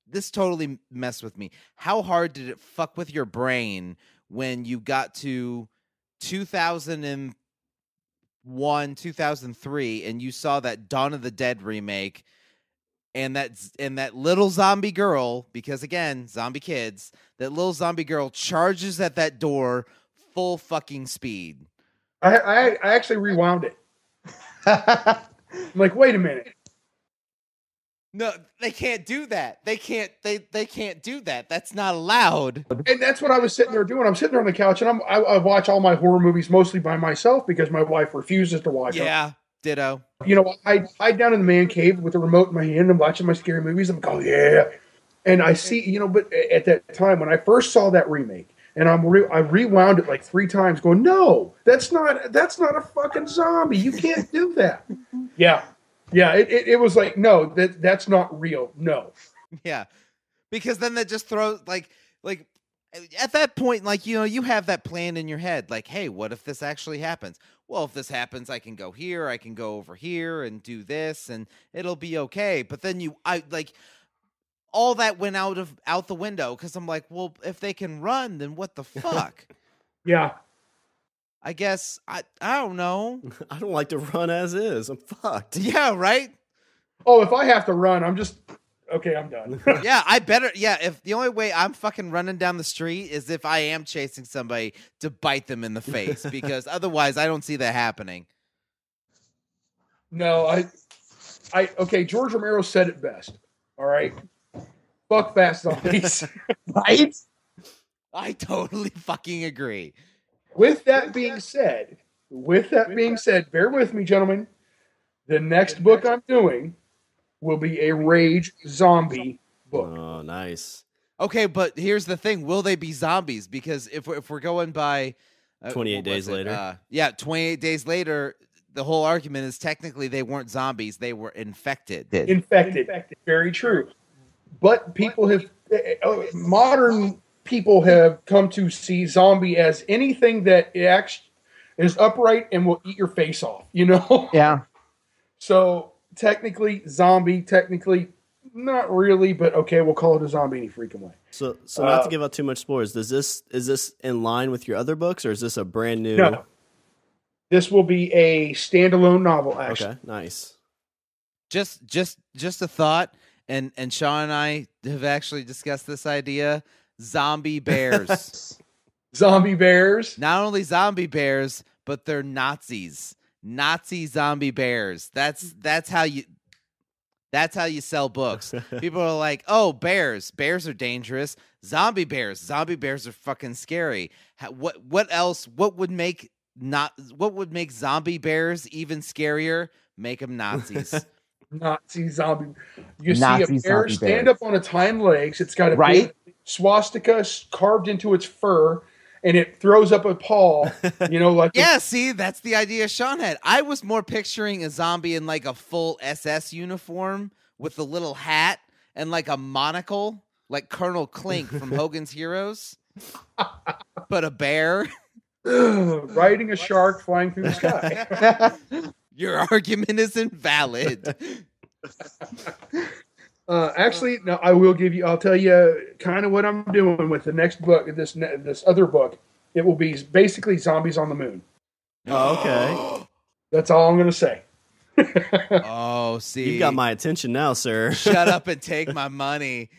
this totally messed with me. How hard did it fuck with your brain when you got to 2001, 2003, and you saw that Dawn of the Dead remake, and that little zombie girl, because again, zombie kids, that little zombie girl charges at that door full fucking speed.
I actually rewound it. I'm like, wait a minute.
No, they can't do that. They can't do that. That's not allowed.
And that's what I was sitting there doing. I'm sitting there on the couch, and I watch all my horror movies mostly by myself because my wife refuses to watch them.
Yeah, ditto.
I hide down in the man cave with the remote in my hand. I'm watching my scary movies. I'm like, oh yeah. And I see, but at that time when I first saw that remake, and I rewound it like 3 times, going, no, that's not a fucking zombie. You can't do that. Yeah. Yeah, it was like, no, that's not real. No.
Yeah. Because then that just throws like at that point, like, you have that plan in your head, like, hey, what if this actually happens? Well, if this happens, I can go here, I can go over here and do this, and it'll be okay. But then all that went out the window because I'm like, well, if they can run, then what the fuck?
Yeah.
I guess I don't know.
I don't like to run as is. I'm fucked.
Yeah, right?
Oh, if I have to run, I'm just Okay, I'm done.
Yeah, I better. Yeah, if the only way I'm fucking running down the street is if I am chasing somebody to bite them in the face, because otherwise I don't see that happening.
No, okay, George Romero said it best. All right. Fuck fast zombies.
Right?
I totally fucking agree.
With that being said, bear with me, gentlemen. The next book I'm doing will be a rage zombie book.
Oh, nice.
Okay, but here's the thing: will they be zombies? Because if we're going by
28 days later.
28 days later, the whole argument is technically they weren't zombies; they were infected.
Infected. Very true. But people have modern people have come to see zombie as anything that actually is upright and will eat your face off. You know?
Yeah.
So technically, zombie. Technically, not really. But okay, we'll call it a zombie any freaking way.
So not to give out too much spoilers, is this in line with your other books, or is this a brand new?
No. This will be a standalone novel. Actually,
Okay, nice.
Just a thought, and Sean and I have actually discussed this idea: zombie bears.
Zombie bears.
Not only zombie bears, but they're Nazis. Nazi zombie bears. That's how you sell books. People are like, "Oh, bears are dangerous. Zombie bears are fucking scary." What else? What would make zombie bears even scarier? Make them Nazis.
Nazi zombie. You
Nazi
see a bear
zombie
stand
bears.
up on its hind legs. It's got a
Right?
big swastika carved into its fur, and it throws up a paw. You know, like
Yeah, see, that's the idea Sean had. I was more picturing a zombie in like a full SS uniform with a little hat and like a monocle, like Colonel Clink from Hogan's Heroes, but a bear.
riding a shark flying through the sky.
Your argument is invalid.
Actually, no, I'll tell you kind of what I'm doing with the next book, this other book. It will be basically zombies on the moon.
Oh, okay.
That's all I'm going to say.
Oh, see.
You got my attention now, sir.
Shut up and take my money.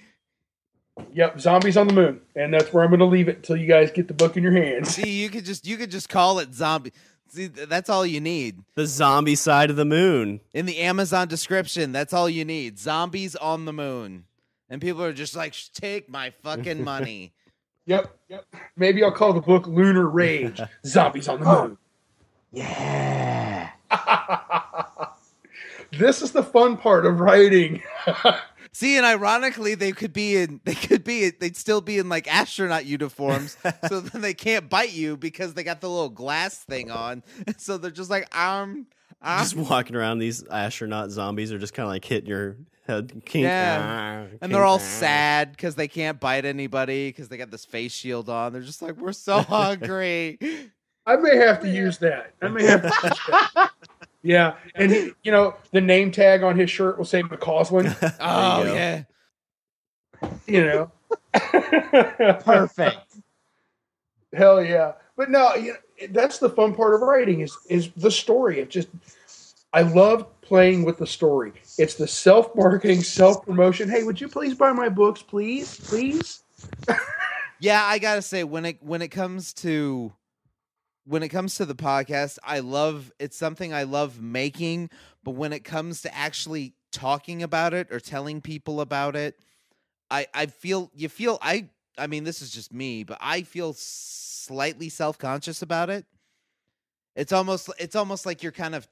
Yep, zombies on the moon. And that's where I'm going to leave it until you guys get the book in your hands.
See, you could just call it zombie. See, that's all you need.
The zombie side of the moon.
In the Amazon description, that's all you need. Zombies on the moon. And people are just like, take my fucking money.
Yep. Maybe I'll call the book Lunar Rage. Zombies on the moon.
Yeah.
This is the fun part of writing.
See, and ironically, they'd still be in like astronaut uniforms, so then they can't bite you because they got the little glass thing on. So they're just like,
Just walking around, these astronaut zombies are just kind of like hitting your head.
And they're all sad because they can't bite anybody because they got this face shield on. They're just like, we're so hungry.
I may have to use that. Yeah, and the name tag on his shirt will say McCausland.
Oh yeah.
Perfect.
Hell yeah. But no, that's the fun part of writing is the story. I love playing with the story. It's the self-marketing, self-promotion. Hey, would you please buy my books, please?
Yeah, I gotta say, when it comes to the podcast, it's something I love making, but when it comes to actually talking about it or telling people about it, I mean, this is just me, but I feel slightly self-conscious about it. It's almost like you're kind of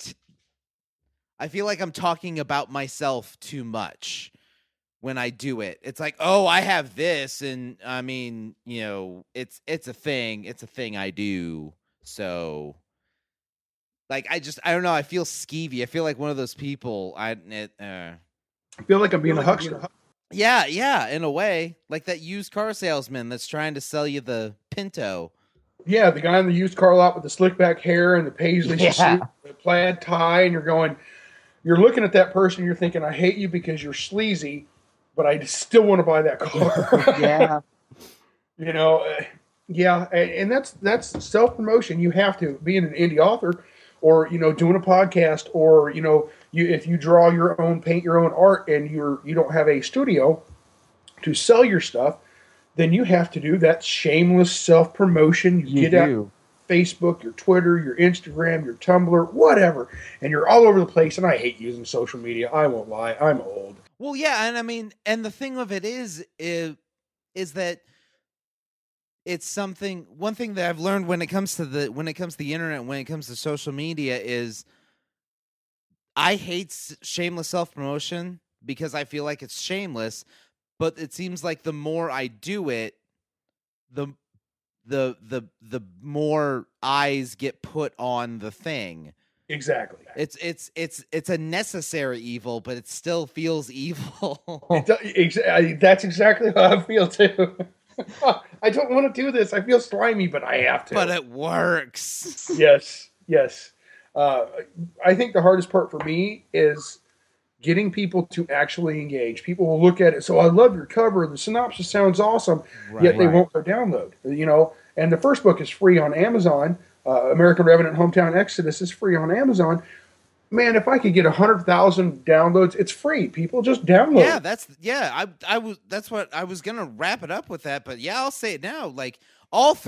I feel like I'm talking about myself too much when I do it. It's like, oh, I have this, and I mean, it's a thing I do. So, like, I don't know. I feel skeevy. I feel like one of those people.
I feel like I'm being a huckster.
Yeah, in a way, like that used car salesman that's trying to sell you the Pinto.
Yeah, the guy in the used car lot with the slick back hair and the paisley suit, the plaid tie, and you're looking at that person, you're thinking, I hate you because you're sleazy, but I still want to buy that car.
Yeah.
Yeah, and that's self-promotion. You have to, being an indie author, or doing a podcast, or if you draw your own, paint your own art, and you don't have a studio to sell your stuff, then you have to do that shameless self promotion. You get out Facebook, your Twitter, your Instagram, your Tumblr, whatever, and you're all over the place. And I hate using social media. I won't lie, I'm old.
Well, yeah, and I mean, and the thing of it is that it's something. One thing that I've learned when it comes to the internet, when it comes to social media, is I hate shameless self promotion because I feel like it's shameless. But it seems like the more I do it, the more eyes get put on the thing.
Exactly.
It's a necessary evil, but it still feels evil.
That's exactly how I feel too. I don't want to do this. I feel slimy, but I have to.
But it works.
Yes. I think the hardest part for me is getting people to actually engage. People will look at it. So I love your cover. The synopsis sounds awesome. Yet they won't go download. And the first book is free on Amazon. American Revenant Hometown Exodus is free on Amazon. Man, if I could get 100,000 downloads, it's free. People just download.
Yeah, that's what I was gonna wrap it up with that. But yeah, I'll say it now. Like it's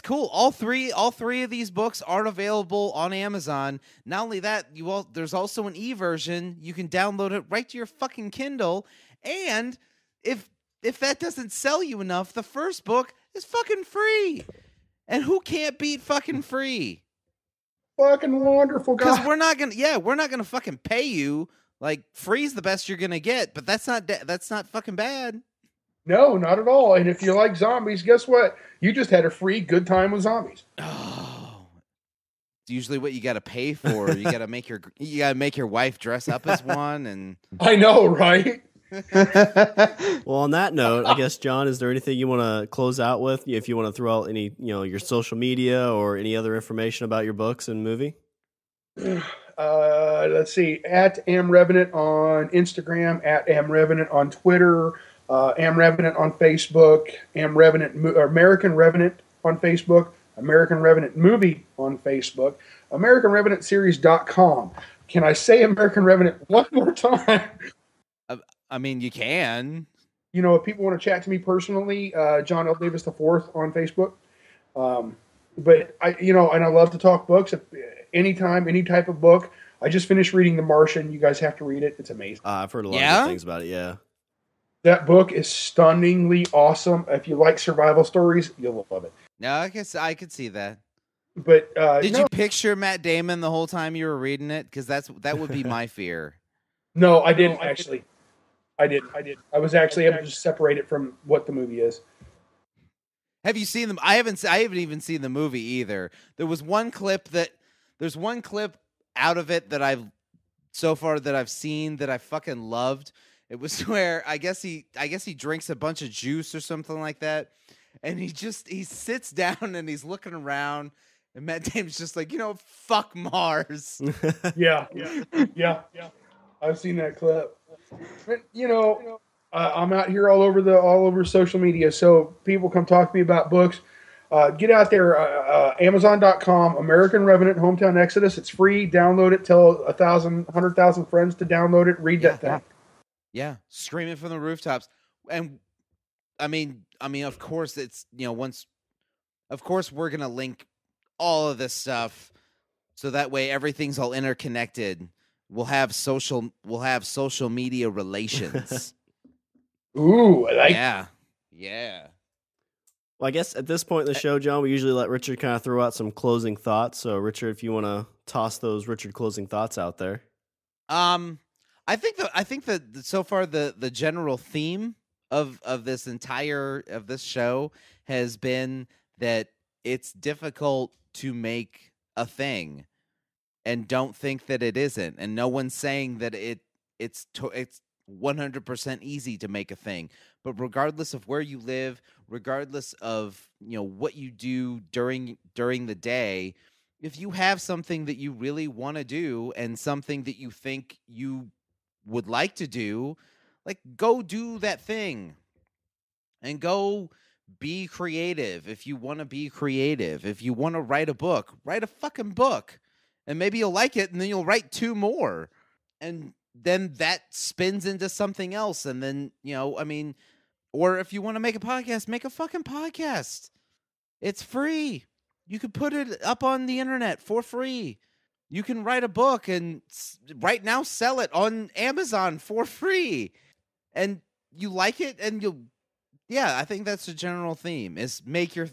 cool. All three of these books are available on Amazon. Not only that, there's also an e-version. You can download it right to your fucking Kindle. And if that doesn't sell you enough, the first book is fucking free. And who can't beat fucking free?
Fucking wonderful, guys.
Because we're not gonna fucking pay you. Like, free's the best you're gonna get, but that's not fucking bad.
No, not at all. And if you like zombies, guess what? You just had a free good time with zombies.
Oh, it's usually what you got to pay for. You got to make your wife dress up as one, and
I know, right?
Well, on that note, I guess, John, is there anything you want to close out with? If you want to throw out any, your social media or any other information about your books and movie?
Let's see. At AmRevenant on Instagram, at AmRevenant on Twitter, AmRevenant on Facebook, American Revenant on Facebook, American Revenant Movie on Facebook, AmericanRevenantSeries.com. Can I say American Revenant one more time?
I mean, you can.
If people want to chat to me personally, John L. Davis IV on Facebook. But and I love to talk books. Anytime, any type of book. I just finished reading The Martian. You guys have to read it. It's amazing.
I've heard a lot of good things about it. Yeah.
That book is stunningly awesome. If you like survival stories, you'll love it.
No, I guess I could see that.
But
did you picture Matt Damon the whole time you were reading it? Because that would be my fear.
No, I didn't actually. I did. I was actually able to separate it from what the movie is.
Have you seen them? I haven't even seen the movie either. There's one clip out of it that I've seen that I fucking loved. It was where I guess he drinks a bunch of juice or something like that, and he sits down and he's looking around, and Matt Damon's just like, fuck Mars.
Yeah. I've seen that clip. But, I'm out here all over social media, so people come talk to me about books. Get out there, Amazon.com, American Revenant Hometown Exodus. It's free. Download it. Tell 100,000 friends to download it. Read that thing.
Yeah, scream it from the rooftops. And I mean, of course it's, of course we're going to link all of this stuff so that way everything's all interconnected. We'll have social media relations.
Ooh, I like
Yeah.
Well, I guess at this point in the show, John, we usually let Richard kind of throw out some closing thoughts. So, Richard, if you want to toss those Richard closing thoughts out there.
I think that so far the general theme of this show has been that it's difficult to make a thing, and don't think that it isn't. And no one's saying that it's 100% easy to make a thing. But regardless of where you live, regardless of what you do during the day, if you have something that you really want to do and something that you think you would like to do, like, go do that thing and go be creative. If you want to be creative, if you want to write a book, write a fucking book. And maybe you'll like it, and then you'll write 2 more. And then that spins into something else. And then, or if you want to make a podcast, make a fucking podcast. It's free. You could put it up on the internet for free. You can write a book and right now sell it on Amazon for free. And you like it, and I think that's the general theme is make your,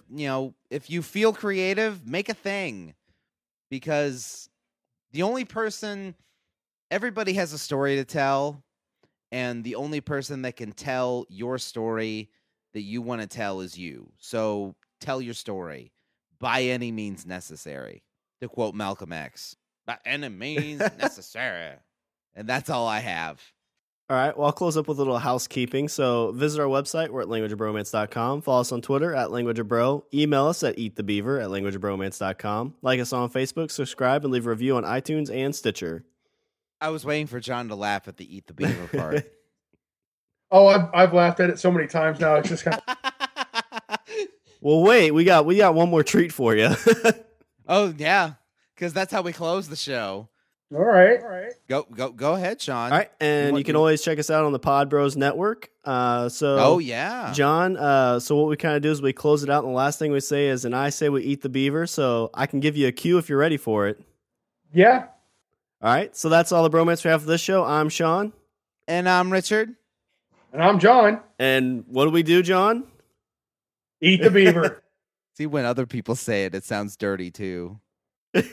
if you feel creative, make a thing. Because everybody has a story to tell, and the only person that can tell your story that you want to tell is you. So tell your story by any means necessary, to quote Malcolm X. By any means necessary. And that's all I have.
All right, well, I'll close up with a little housekeeping. So visit our website. We're at languageofbromance.com. Follow us on Twitter at languageofbro. Email us at eatthebeaver at languageofbromance.com. Like us on Facebook, subscribe, and leave a review on iTunes and Stitcher.
I was waiting for John to laugh at the Eat the Beaver part.
Oh, I've laughed at it so many times now. It's just kind of...
Well, wait, we got one more treat for you.
Oh, yeah, because that's how we close the show.
All right.
Go ahead, Sean.
All right, and you can always check us out on the Pod Bros Network.
Oh, yeah.
John, so what we kind of do is we close it out, and the last thing we say is, and I say we eat the beaver, so I can give you a cue if you're ready for it.
Yeah.
All right, so that's all the bromance we have for this show. I'm Sean.
And I'm Richard.
And I'm John.
And what do we do, John?
Eat the beaver.
See, when other people say it, it sounds dirty, too.
That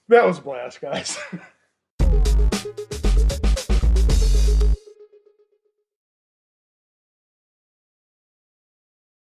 was a blast, guys.